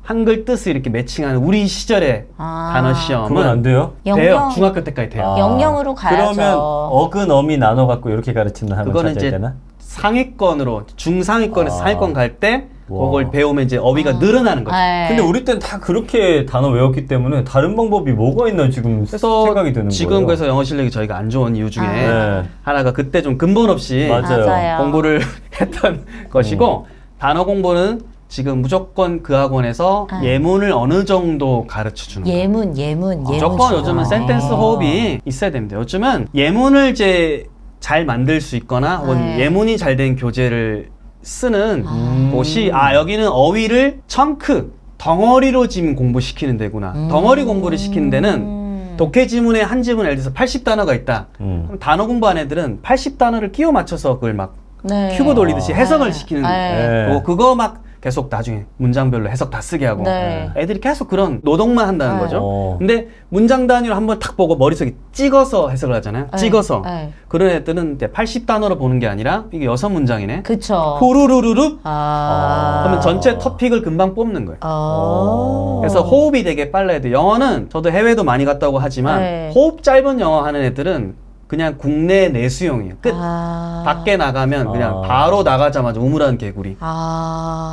한글 뜻을 이렇게 매칭하는 우리 시절의 단어 시험은 그건 안 돼요? 돼요. 중학교 때까지 돼요. 영영으로 가야죠. 그러면 어근 어미 나눠 갖고 이렇게 가르치는 하면 그거는 찾아야 이제 되나? 상위권으로 중상위권에서 상위권 갈 때 와. 그걸 배우면 이제 어휘가 늘어나는 거죠. 근데 우리 때는 다 그렇게 단어 외웠기 때문에 다른 방법이 뭐가 있나 지금 그래서 생각이 드는 지금 거예요. 그래서 영어 실력이 저희가 안 좋은 이유 중에 네. 하나가 그때 좀 근본 없이 맞아요. 공부를 했던 것이고 단어 공부는 지금 무조건 그 학원에서 예문을 어느 정도 가르쳐 주는 거예요. 예문. 무조건 요즘은 센텐스 호흡이 있어야 됩니다. 요즘은 예문을 이제 잘 만들 수 있거나 혹은 예문이 잘 된 교재를 쓰는 곳이 여기는 어휘를 청크, 덩어리로 지금 공부시키는 데구나. 덩어리 공부를 시키는 데는 독해 지문에 한 지문 예를 들어서 80단어가 있다. 그럼 단어 공부하는 애들은 80단어를 끼워 맞춰서 그걸 막 큐브 돌리듯이 해석을 시키는 그거 막 계속 나중에 문장별로 해석 다 쓰게 하고 애들이 계속 그런 노동만 한다는 거죠. 근데 문장 단위로 한번 탁 보고 머릿속에 찍어서 해석을 하잖아요. 찍어서. 그런 애들은 80단어로 보는 게 아니라 이게 6문장이네. 그쵸. 후루루루루. 그러면 전체 토픽을 금방 뽑는 거예요. 그래서 호흡이 되게 빨라야 돼요. 영어는 저도 해외도 많이 갔다 오고 하지만 호흡 짧은 영어 하는 애들은 그냥 국내 내수용이에요. 끝. 밖에 나가면 그냥 바로 나가자마자 우물한 개구리.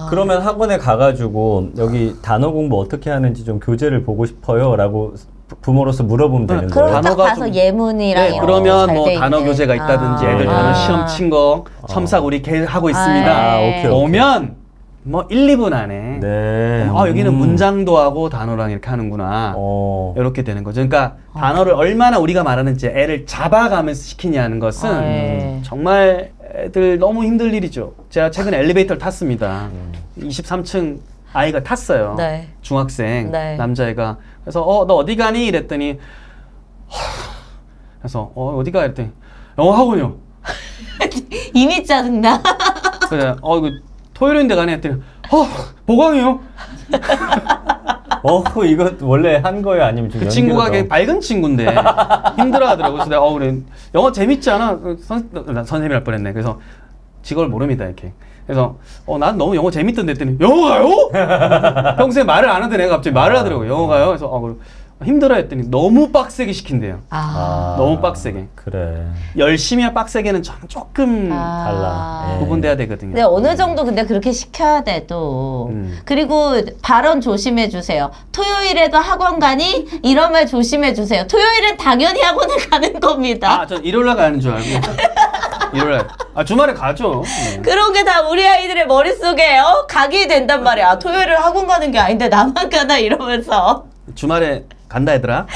그러면 학원에 가가지고 여기 단어 공부 어떻게 하는지 좀 교재를 보고 싶어요 라고 부모로서 물어보면 되는 거예요? 그럼 딱 가서 예문이랑 네, 그러면 뭐 단어 교재가 있다든지 애들 단어 시험 친 거 첨삭 우리 하고 있습니다. 오케이. 오면 뭐 1, 2분 안에 여기는 문장도 하고 단어랑 이렇게 하는구나. 이렇게 되는 거죠. 그러니까 단어를 얼마나 우리가 말하는지 애를 잡아가면서 시키냐는 것은 정말 애들 너무 힘들 일이죠. 제가 최근에 엘리베이터를 탔습니다. 23층 아이가 탔어요. 중학생 남자애가. 그래서 너 어디 가니? 이랬더니 그래서 어디 가? 이랬더니 영어 학원이요. 이미 짜증나. 그래. 이거 토요일인데 가네 했더니 보강이요. 이거 원래 한 거예요? 아니면 좀 그 친구가 되게 밝은 친구인데 힘들어하더라고요. 그래서 내가 그래 영어 재밌지 않아? 선생님이 할 뻔했네. 그래서 직업을 모릅니다 이렇게. 그래서 난 너무 영어 재밌던데 했더니 영어가요? 평소에 말을 안 하던 애가 갑자기 말을 하더라고요. 영어가요? 그래서 힘들어했더니 너무 빡세게 시킨대요. 너무 빡세게. 그래. 열심히야 빡세게는 저는 조금 달라. 예. 구분돼야 되거든요. 근데 어느 정도 근데 그렇게 시켜야 돼 또. 그리고 발언 조심해 주세요. 토요일에도 학원 가니? 이런 말 조심해 주세요. 토요일은 당연히 학원을 가는 겁니다. 아, 전 일요일날 가는 줄 알고. 일요일날. 아, 주말에 가죠. 네. 그런 게 다 우리 아이들의 머릿속에 각이 된단 말이야. 아, 토요일에 학원 가는 게 아닌데 나만 가나 이러면서. 주말에 간다 얘들아.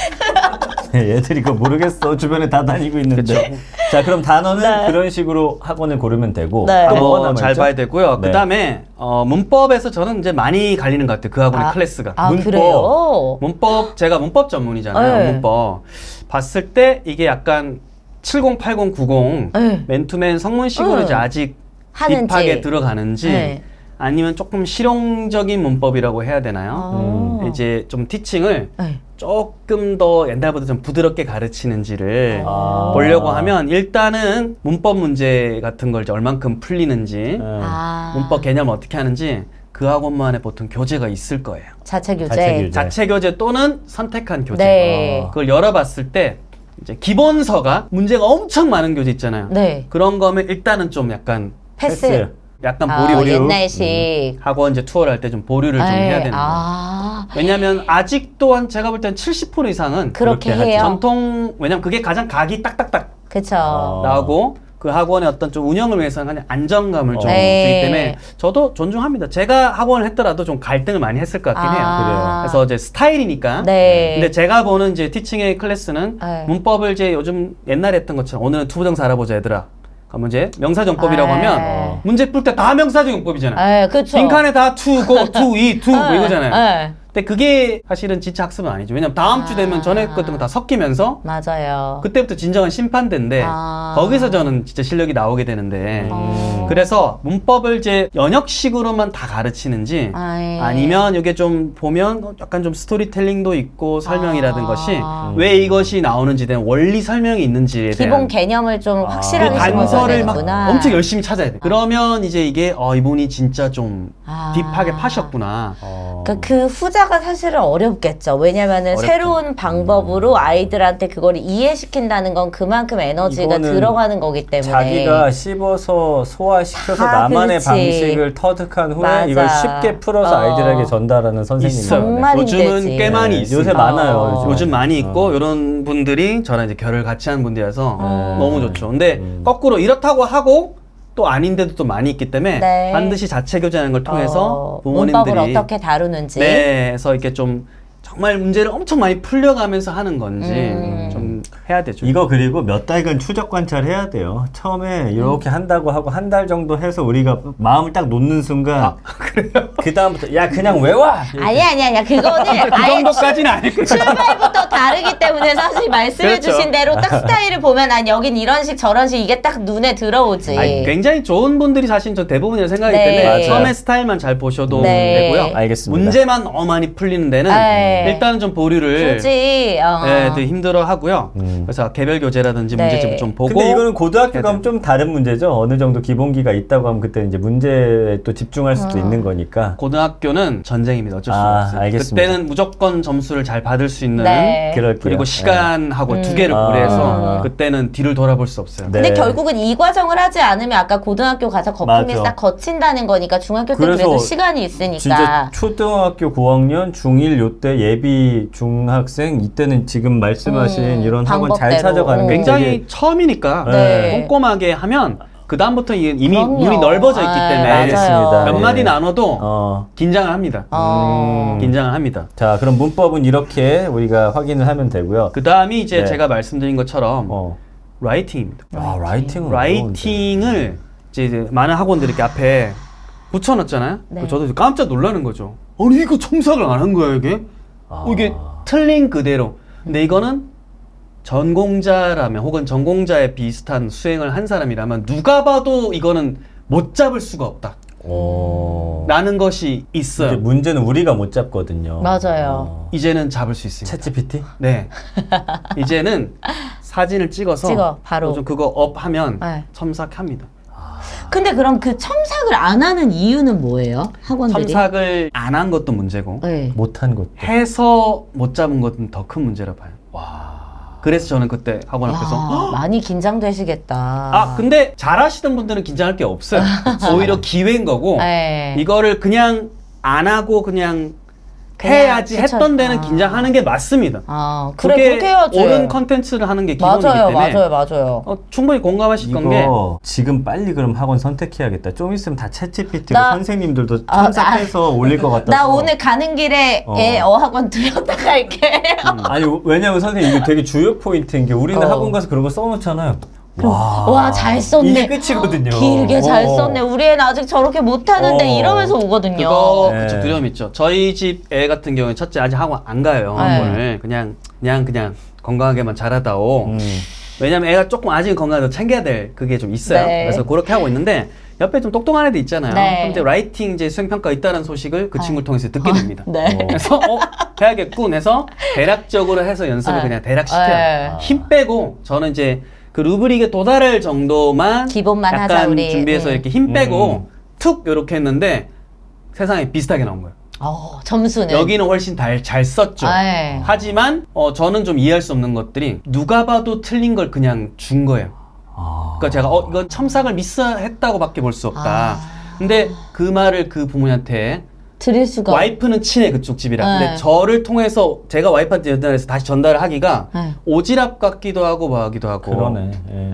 얘들이 그거 모르겠어. 주변에 다 다니고 있는데. 자, 그럼 단어는 네. 그런 식으로 학원을 고르면 되고. 네. 또 뭐가 남아있죠? 잘 봐야 되고요. 네. 그다음에 문법에서 저는 이제 많이 갈리는 것 같아요. 그 학원의 클래스가. 아, 문법. 그래요? 문법 제가 문법 전문이잖아요. 네. 문법 봤을 때 이게 약간 70, 80, 90 네. 맨투맨 성문식으로 이제 아직 하는지. 딥하게 들어가는지 네. 아니면 조금 실용적인 문법이라고 해야 되나요? 이제 좀 티칭을 네. 조금 더 옛날보다 좀 부드럽게 가르치는지를 아. 보려고 하면 일단은 문법 문제 같은 걸 이제 얼만큼 풀리는지 문법 개념을 어떻게 하는지 그 학원만에 보통 교재가 있을 거예요. 자체 교재. 자체 교재. 자체 교재 또는 선택한 교재. 네. 그걸 열어봤을 때 이제 기본서가 문제가 엄청 많은 교재 있잖아요. 네. 그런 거면 일단은 좀 약간 패스. 약간 아, 보류. 옛날식. 학원 이제 투어를 할 때 좀 보류를 좀 해야 되는 거예요. 왜냐하면 아직 또한 제가 볼 땐 70% 이상은 그렇게 그렇게 해요. 전통 왜냐면 그게 가장 각이 딱딱딱 그쵸. 나오고 그 학원의 어떤 좀 운영을 위해서는 그냥 안정감을 좀 네. 주기 때문에 저도 존중합니다. 제가 학원을 했더라도 좀 갈등을 많이 했을 것 같긴 해요. 아. 그래서 이제 스타일이니까. 네. 근데 제가 보는 이제 티칭의 클래스는 네. 문법을 이제 요즘 옛날에 했던 것처럼 오늘은 투부정사 알아보자 얘들아. 그러면 이제 명사정법이라고 네. 하면 문제 풀 때 다 명사정법이잖아요. 네, 그쵸. 빈칸에 다 to, go, to, eat, to 뭐 네. 이거잖아요. 네. 근데 그게 사실은 진짜 학습은 아니죠. 왜냐면 다음 주 되면 전에 했던 거 다 섞이면서 맞아요. 그때부터 진정한 심판대인데 거기서 저는 진짜 실력이 나오게 되는데 그래서 문법을 이제 연역식으로만 다 가르치는지 아니면 이게 좀 보면 약간 좀 스토리텔링도 있고 설명이라든 것이 왜 이것이 나오는지 대한 원리 설명이 있는지에 대한 기본 개념을 좀 그 확실하게 단서를 막 심어줘야 엄청 열심히 찾아야 돼. 그러면 이제 이게 이분이 진짜 좀 딥하게 파셨구나. 그러니까 그 후자가 사실은 어렵겠죠. 왜냐면은 어렵죠. 새로운 방법으로 아이들한테 그걸 이해시킨다는 건 그만큼 에너지가 이거는 들어가는 거기 때문에. 자기가 씹어서 소화시켜서 아, 나만의 그렇지. 방식을 터득한 후에 맞아. 이걸 쉽게 풀어서 아이들에게 전달하는 선생님이 정말 요즘은 힘들지. 꽤 많이 네, 있어요. 요새 많아요. 요즘 많이 있고 이런 분들이 저랑 이제 결을 같이 하는 분들이라서 너무 좋죠. 근데 거꾸로 이렇다고 하고 또 아닌데도 또 많이 있기 때문에 네. 반드시 자체 교재하는 걸 통해서 부모님들이 문법을 어떻게 다루는지. 네, 해서 이렇게 좀 정말 문제를 엄청 많이 풀려가면서 하는 건지 좀 해야 되죠. 이거 그리고 몇 달간 추적 관찰해야 돼요. 처음에 이렇게 한다고 하고 한 달 정도 해서 우리가 마음을 딱 놓는 순간 그 다음부터 야 그냥 외워. 아니야. 그거는 그 정도까지는 아닐 거예요. 출발부터 다르기 때문에 사실 말씀해 그렇죠. 주신 대로 딱 스타일을 보면 여긴 이런 식 저런 식 이게 딱 눈에 들어오지. 아니, 굉장히 좋은 분들이 사실 저 대부분이라고 생각하기 네. 때문에 맞아요. 처음에 스타일만 잘 보셔도 네. 되고요. 알겠습니다. 문제만 많이 풀리는 데는 네. 일단은 좀 보류를 굳이 네, 되게 힘들어 하고요. 그래서 개별 교재라든지 네. 문제집을 좀 보고. 근데 이거는 고등학교 해야 가면 좀 다른 문제죠. 어느 정도 기본기가 있다고 하면 그때 이제 문제에 또 집중할 수도 있는 거니까. 고등학교는 전쟁입니다. 어쩔 수가 아, 없어요. 알겠습니다. 그때는 무조건 점수를 잘 받을 수 있는 네. 그럴게요. 그리고 시간하고 두 개를 고려해서 그때는 뒤를 돌아볼 수 없어요. 네. 근데 결국은 이 과정을 하지 않으면 아까 고등학교 가서 거품이 맞아. 싹 거친다는 거니까 중학교 때 그래서 그래도 시간이 있으니까. 진짜 초등학교 고학년, 중1 요때 예비 중학생 이때는 지금 말씀하신 이런 학원 잘 방법대로. 찾아가는 게 굉장히 되게 처음이니까 네. 꼼꼼하게 하면 그 다음부터 이미 그럼요. 눈이 넓어져 있기 아, 때문에 맞아요. 알겠습니다. 몇 네. 마디 나눠도 어. 긴장을 합니다. 긴장을 합니다. 자, 그럼 문법은 이렇게 우리가 확인을 하면 되고요. 그 다음이 이제 네. 제가 말씀드린 것처럼 라이팅입니다. 아, 라이팅은 라이팅을 이제 많은 학원들이 이렇게 앞에 붙여놨잖아요. 네. 저도 깜짝 놀라는 거죠. 아니 이거 첨삭을 안 한 거야 이게? 이게 틀린 그대로. 근데 이거는 전공자라면 혹은 전공자에 비슷한 수행을 한 사람이라면 누가 봐도 이거는 못 잡을 수가 없다. 라는 것이 있어요. 이제 문제는 우리가 못 잡거든요. 맞아요. 이제는 잡을 수 있습니다. 챗GPT? 네. 이제는 사진을 찍어서 찍어, 바로. 좀 그거 업 하면 네. 첨삭합니다. 근데 그럼 그 첨삭을 안 하는 이유는 뭐예요? 학원들이? 첨삭을 안 한 것도 문제고 네. 못한 것도. 해서 못 잡은 것은 더 큰 문제라 봐요. 그래서 저는 그때 학원 앞에서 많이 긴장되시겠다. 근데 잘하시던 분들은 긴장할 게 없어요. 오히려 기회인 거고 네. 이거를 그냥 안 하고 그냥 해야지 했던 데는 긴장하는 게 맞습니다. 그래, 그렇게 해야지. 옳은 컨텐츠를 하는 게 기본이기 때문에 맞아요. 충분히 공감하실 건 게 지금 빨리 그럼 학원 선택해야겠다. 좀 있으면 다 챗GPT로 선생님들도 첨삭해서 올릴 것 같아서. 나 오늘 가는 길에 애 어학원 들렸다 갈게. 아니 왜냐면 선생님 이게 되게 주요 포인트인 게 우리는 학원 가서 그런 거 써놓잖아요. 와, 잘 썼네. 이게 끝이거든요. 길게 잘 썼네. 우리 애는 아직 저렇게 못하는데 이러면서 오거든요. 그거 그쵸, 두려움 있죠. 저희 집 애 같은 경우에 첫째 아직 학원 안 가요. 학원을 그냥 건강하게만 자라다오. 왜냐면 애가 조금 아직 건강해서 챙겨야 될 그게 좀 있어요. 네. 그래서 그렇게 하고 있는데 옆에 좀 똑똑한 애들 있잖아요. 네. 그럼 이제 라이팅 이제 수행평가 있다는 소식을 그 친구를 통해서 듣게 됩니다. 네. 그래서 해야겠군 해서 대략적으로 해서 연습을 그냥 대략 시켜요. 힘 빼고 저는 이제 그 루브릭에 도달할 정도만 기본만 약간 하자, 우리. 준비해서 이렇게 힘 빼고 툭 이렇게 했는데 세상에 비슷하게 나온 거예요. 점수는 여기는 훨씬 잘 썼죠. 하지만 저는 좀 이해할 수 없는 것들이 누가 봐도 틀린 걸 그냥 준 거예요. 그러니까 제가 이건 첨삭을 미스했다고 밖에 볼 수 없다. 근데 그 말을 그 부모님한테 드릴 수가 와이프는 친해 그쪽 집이라. 근데 저를 통해서 제가 와이프한테 전달해서 다시 전달을 하기가 오지랖 같기도 하고 뭐 하기도 하고. 그러네.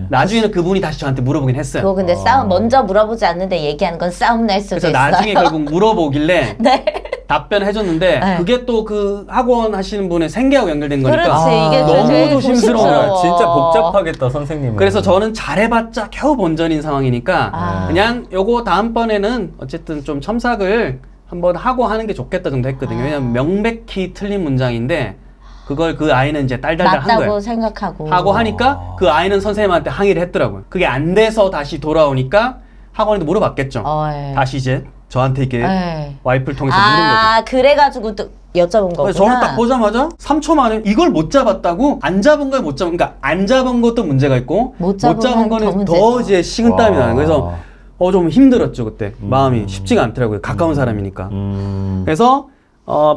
나중에는 그분이 다시 저한테 물어보긴 했어요. 그거 근데 먼저 물어보지 않는데 얘기하는 건 싸움 날 수도 그래서 있어요. 나중에 결국 물어보길래 네. 답변해줬는데 그게 또 그 학원 하시는 분의 생계하고 연결된 거니까 그렇지. 이게 너무 되게 조심스러워요. 진짜 복잡하겠다 선생님은. 그래서 저는 잘해봤자 겨우 본전인 상황이니까 그냥 요거 다음번에는 어쨌든 좀 첨삭을 한번 하고 하는 게 좋겠다 정도 했거든요. 왜냐면 명백히 틀린 문장인데 그걸 그 아이는 이제 딸달달 한 거예요. 맞다고 생각하고 하고 하니까 그 아이는 선생님한테 항의를 했더라고요. 그게 안 돼서 다시 돌아오니까 학원에도 물어봤겠죠. 다시 이제 저한테 이렇게 와이프를 통해서 물은 거죠. 그래가지고 또 여쭤본 거구나. 저는 딱 보자마자 3초 만에 이걸 못 잡았다고? 안 잡은 걸 못 잡은, 그러니까 안 잡은 것도 문제가 있고 못 잡은 거는 더 이제 식은땀이 나는 거예요. 그래서 좀 힘들었죠 그때. 마음이 쉽지가 않더라고요. 가까운 사람이니까. 그래서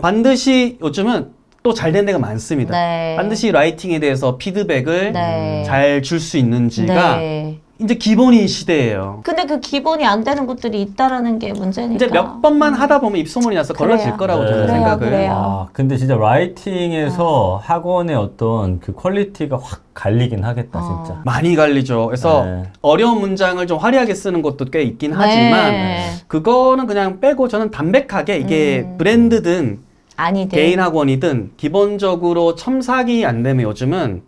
반드시 요즘은 또 잘 된 데가 많습니다. 반드시 라이팅에 대해서 피드백을 잘 줄 수 있는지가 이제 기본이 시대예요. 근데 그 기본이 안 되는 것들이 있다라는 게 문제니까. 이제 몇 번만 하다 보면 입소문이 나서 걸러질 거라고 저는 생각을. 근데 진짜 라이팅에서 학원의 어떤 그 퀄리티가 확 갈리긴 하겠다 진짜. 많이 갈리죠. 그래서 어려운 문장을 좀 화려하게 쓰는 것도 꽤 있긴 하지만 그거는 그냥 빼고 저는 담백하게 이게 브랜드든 개인 학원이든 기본적으로 첨삭이 안 되면 요즘은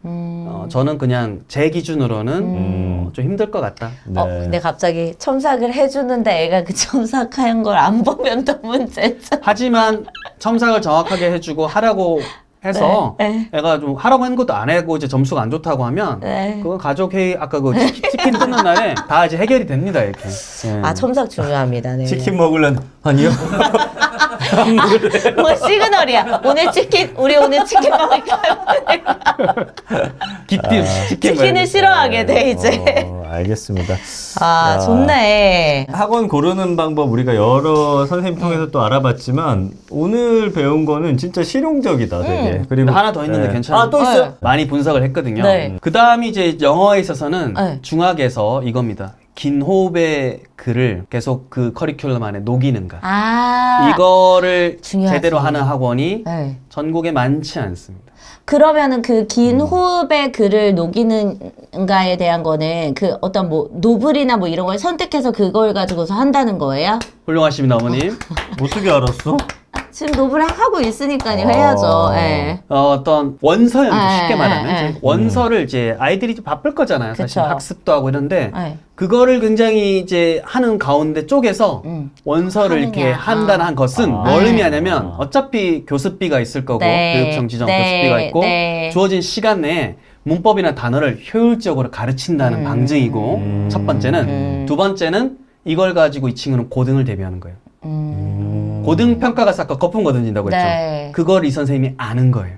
저는 그냥 제 기준으로는 좀 힘들 것 같다. 근데 갑자기 첨삭을 해주는데 애가 그 첨삭한 걸 안 보면 더 문제죠. 하지만 첨삭을 정확하게 해주고 하라고 해서 애가 좀 하라고 한 것도 안 하고 이제 점수가 안 좋다고 하면 그건 가족회의 아까 그 치킨 뜯는 날에 다 이제 해결이 됩니다 이렇게. 첨삭 중요합니다. 네. 치킨 먹으려면 아니요. 뭐 시그널이야. 우리 오늘 치킨 먹을까요? 치킨을 싫어하게 돼 이제. 알겠습니다. 좋네. 학원 고르는 방법 우리가 여러 선생님 통해서 또 알아봤지만 오늘 배운 거는 진짜 실용적이다 되게. 그리고 하나 더 있는데 괜찮아요. 또 있어요? 많이 분석을 했거든요. 그 다음이 이제 영어에 있어서는 중학에서 이거입니다. 긴 호흡의 글을 계속 그 커리큘럼 안에 녹이는가. 이거를 중요하지. 제대로 하는 학원이 전국에 많지 않습니다. 그러면은 그 긴 호흡의 글을 녹이는가에 대한 거는 그 어떤 뭐 노블이나 뭐 이런 걸 선택해서 그걸 가지고서 한다는 거예요? 훌륭하십니다, 어머님. 어떻게 알았어? 지금 노블 하고 있으니까요. 해야죠. 어떤 원서연도 쉽게 말하면 원서를 이제 아이들이 좀 바쁠 거잖아요. 사실 학습도 하고 이런데 그거를 굉장히 이제 하는 가운데 쪽에서 원서를 이렇게 한다는 것은 뭘 의미하냐면 어차피 교습비가 있을 거고 교육청 지정 교습비가 있고 주어진 시간 내에 문법이나 단어를 효율적으로 가르친다는 방증이고 첫 번째는 두 번째는 이걸 가지고 이 친구는 고등을 대비하는 거예요. 고등 평가가 아까 거품 거든진다고 했죠. 그걸 이 선생님이 아는 거예요.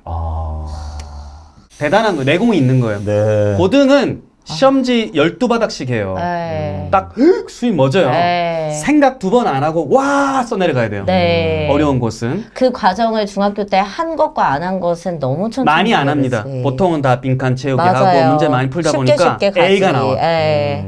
대단한 거예요. 내공이 있는 거예요. 고등은 시험지 12바닥씩 해요. 에이. 딱 수위 멎어요. 에이. 생각 2번 안 하고 와 써내려가야 돼요. 네. 어려운 곳은. 그 과정을 중학교 때 한 것과 안 한 것은 너무 천천히 많이 안 합니다. 되지. 보통은 다 빈칸 채우기 맞아요. 하고 문제 많이 풀다 쉽게 보니까 쉽게 가지. A가 나와.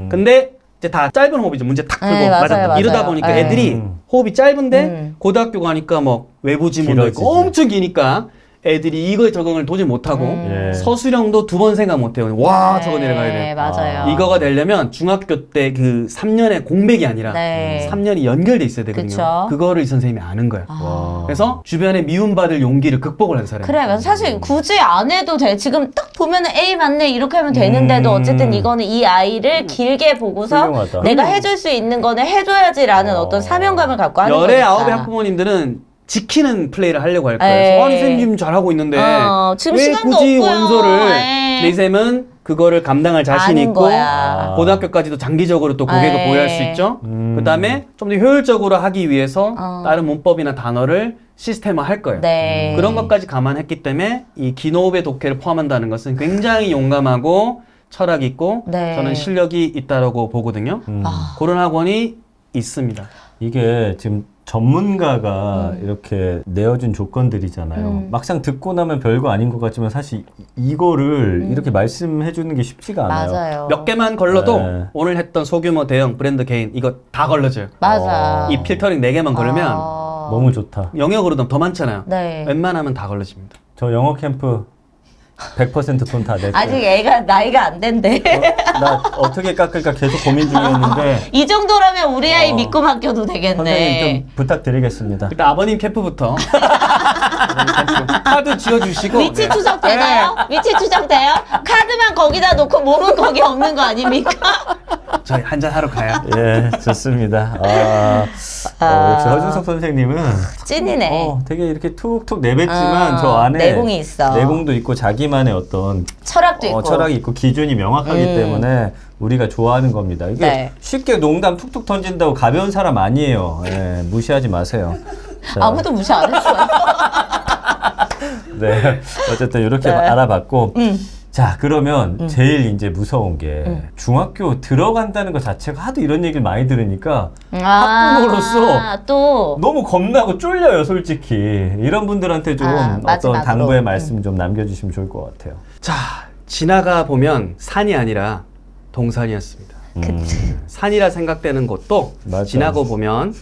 근데 이제 다 짧은 호흡이죠. 문제 탁 풀고 네, 맞아요, 맞아요. 이러다 보니까 네. 애들이 호흡이 짧은데 고등학교 가니까 뭐 외부 지문도 있고 길어지지. 엄청 기니까 애들이 이거에 적응을 도저히 못하고 예. 서술형도 2번 생각 못해요. 와 저거 내려가야 네, 돼. 맞아요. 이거가 되려면 중학교 때 그 3년의 공백이 아니라 네. 3년이 연결돼 있어야 되거든요. 그쵸. 그거를 이 선생님이 아는 거야. 와. 그래서 주변에 미움받을 용기를 극복을 한 사람이에요. 그래, 사실 굳이 안 해도 돼. 지금 딱 보면은 A 맞네 이렇게 하면 되는데도 어쨌든 이거는 이 아이를 길게 보고서 훌륭하다. 내가 해줄 수 있는 거는 해줘야지라는 어떤 사명감을 갖고 하는 열의 거니까. 아홉의 학부모님들은 지키는 플레이를 하려고 할 에이. 거예요. 아니 선생님 잘하고 있는데 지금 왜 시간도 굳이 없고요. 원서를 에이. 내 쌤은 그거를 감당할 자신 아는 있고 거야. 고등학교까지도 장기적으로 또 고객을 에이. 보유할 수 있죠. 그다음에 좀 더 효율적으로 하기 위해서 다른 문법이나 단어를 시스템화 할 거예요. 네. 그런 것까지 감안했기 때문에 이 기노업의 독해를 포함한다는 것은 굉장히 용감하고 철학 있고 네. 저는 실력이 있다라고 보거든요. 그런 학원이 있습니다. 이게 지금 전문가가 이렇게 내어준 조건들이잖아요. 막상 듣고 나면 별거 아닌 것 같지만 사실 이거를 이렇게 말씀해 주는 게 쉽지가 않아요. 맞아요. 몇 개만 걸러도 네. 오늘 했던 소규모 대형 브랜드 개인 이거 다 걸러져요. 맞아. 이 필터링 4개만 걸으면 너무 좋다. 영역으로는 더 많잖아요. 네. 웬만하면 다 걸러집니다. 저 영어 캠프 100% 돈 다 냈어요. 아직 애가 나이가 안 된대. 나 어떻게 깎을까 계속 고민 중이었는데 이 정도라면 우리 아이 믿고 맡겨도 되겠네. 선생님 좀 부탁드리겠습니다. 일단 아버님 캠프부터 카드 지어주시고 위치 추적 되나요? 위치 추적 돼요? 카드만 거기다 놓고 몸은 거기 없는 거 아닙니까? 저희 한잔 하러 가요. 예, 좋습니다. 역시 허준석 선생님은 찐이네. 되게 이렇게 툭툭 내뱉지만 저 안에 내공이 있어. 내공도 있고 자기만의 어떤 철학도 있고. 철학이 있고 기준이 명확하기 때문에 우리가 좋아하는 겁니다. 이게 네. 쉽게 농담 툭툭 던진다고 가벼운 사람 아니에요. 예, 무시하지 마세요. 자, 아무도 무시 안 했어요. 네, 어쨌든 이렇게 알아봤고. 자, 그러면 제일 이제 무서운 게 중학교 들어간다는 것 자체가 하도 이런 얘기를 많이 들으니까 학부모로서 또 너무 겁나고 쫄려요, 솔직히. 이런 분들한테 좀 어떤 마지막으로. 당부의 말씀 좀 남겨주시면 좋을 것 같아요. 자, 지나가 보면 산이 아니라 동산이었습니다. 산이라 생각되는 곳도 맞아요. 지나고 보면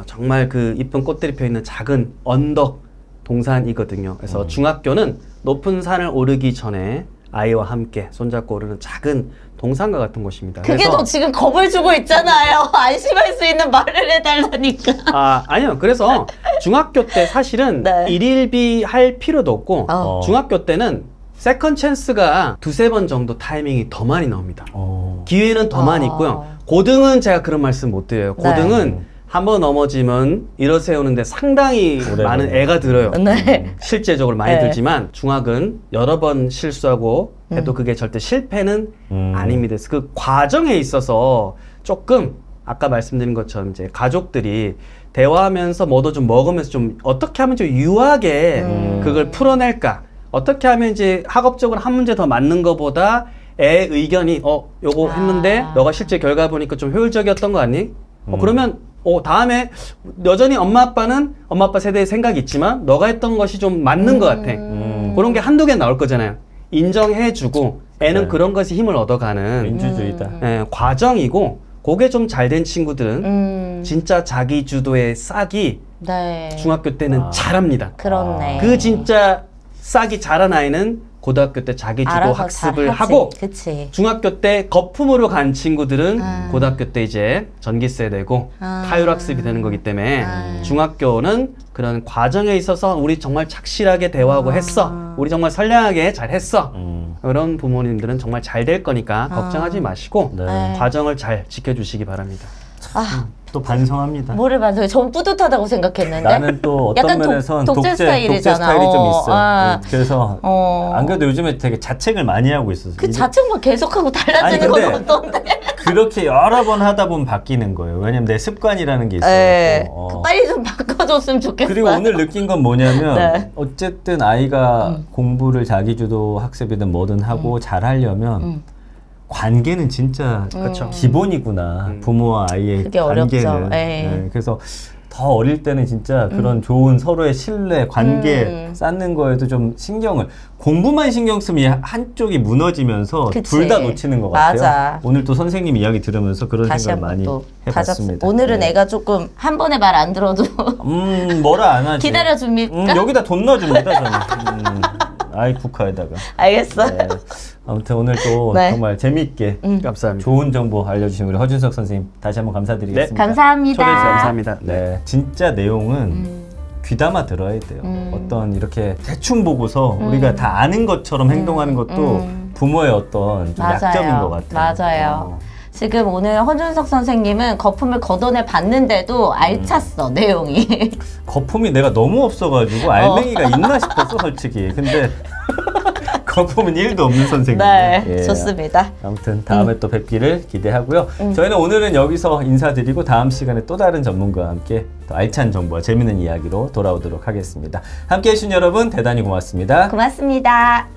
정말 그 이쁜 꽃들이 펴있는 작은 언덕 동산이거든요. 그래서 중학교는 높은 산을 오르기 전에 아이와 함께 손잡고 오르는 작은 동산과 같은 곳입니다. 그게 그래서 너 지금 겁을 주고 있잖아요. 안심할 수 있는 말을 해달라니까. 아니요. 그래서 중학교 때 사실은 네. 일일비 할 필요도 없고 중학교 때는 세컨 찬스가 2-3번 정도 타이밍이 더 많이 나옵니다. 기회는 더 많이 있고요. 고등은 제가 그런 말씀 못 드려요. 고등은 한 번 넘어지면 일어세우는데 상당히 많은 걸려요. 애가 들어요. 네. 실제적으로 많이 네. 들지만 중학은 여러 번 실수하고 해도 그게 절대 실패는 아닙니다. 그래서 그 과정에 있어서 조금 아까 말씀드린 것처럼 이제 가족들이 대화하면서 뭐도 좀 먹으면서 좀 어떻게 하면 좀 유하게 그걸 풀어낼까? 어떻게 하면 이제 학업적으로 한 문제 더 맞는 것보다 애 의견이 요거 했는데 너가 실제 결과 보니까 좀 효율적이었던 거 아니? 그러면 다음에 여전히 엄마 아빠 세대의 생각이 있지만 너가 했던 것이 좀 맞는 것 같아. 그런 게 한두 개 나올 거잖아요. 인정해주고 애는 네. 그런 것이 힘을 얻어가는 민주주의다. 과정이고 그게 좀 잘 된 친구들은 진짜 자기 주도의 싹이 네. 중학교 때는 잘합니다. 그렇네. 그 진짜 싹이 자란 아이는 고등학교 때 자기 주도 알아서 학습을 잘하지. 하고 그치. 중학교 때 거품으로 간 친구들은 고등학교 때 이제 전기세 내고 타율학습이 되는 거기 때문에 중학교는 그런 과정에 있어서 우리 정말 착실하게 대화하고 했어. 우리 정말 선량하게 잘했어. 그런 부모님들은 정말 잘 될 거니까 걱정하지 마시고 네. 과정을 잘 지켜주시기 바랍니다. 또 반성합니다. 뭐를 반성해? 전 뿌듯하다고 생각했는데. 나는 또 어떤 약간 면에선 독재 스타일이잖아. 스타일이 좀 있어. 아. 그래서 안 그래도 요즘에 되게 자책을 많이 하고 있어서. 그 자책만 계속하고 달라지는 건 근데 어떤데? 그렇게 여러 번 하다 보면 바뀌는 거예요. 왜냐면 내 습관이라는 게 네. 있어요. 빨리 좀 바꿔줬으면 좋겠어요. 그리고 오늘 느낀 건 뭐냐면 네. 어쨌든 아이가 공부를 자기주도 학습이든 뭐든 하고 잘하려면 관계는 진짜 기본이구나. 부모와 아이의 그게 관계는. 어렵죠. 네, 그래서 더 어릴 때는 진짜 그런 좋은 서로의 신뢰, 관계 쌓는 거에도 좀 신경을, 공부만 신경 쓰면 한쪽이 무너지면서 둘 다 놓치는 것 같아요. 맞아. 오늘 또 선생님 이야기 들으면서 그런 다시 생각 많이 한번 또 해봤습니다. 오늘은 네. 애가 조금 한 번에 말 안 들어도 뭐라 안 하지. 기다려줍니까? 여기다 돈 넣어줍니다, 저는. 아이쿠카에다가. 알겠어. 네. 아무튼 오늘 또 네. 정말 재미있게 감사합니다. 좋은 정보 알려주신 우리 허준석 선생님 다시 한번 감사드리겠습니다. 네. 감사합니다. 초대해 주셔서 감사합니다. 네, 진짜 내용은 귀담아 들어야 돼요. 어떤 이렇게 대충 보고서 우리가 다 아는 것처럼 행동하는 것도 부모의 어떤 좀 약점인 것 같아요. 맞아요. 지금 오늘 허준석 선생님은 거품을 걷어내 봤는데도 알찼어, 내용이. 거품이 내가 너무 없어가지고 알맹이가 있나 싶었어, 솔직히. 근데 거품은 1도 없는 선생님. 네, 예. 좋습니다. 아무튼 다음에 또 뵙기를 기대하고요. 저희는 오늘은 여기서 인사드리고 다음 시간에 또 다른 전문가와 함께 더 알찬 정보와 재미있는 이야기로 돌아오도록 하겠습니다. 함께해 주신 여러분 대단히 고맙습니다. 고맙습니다.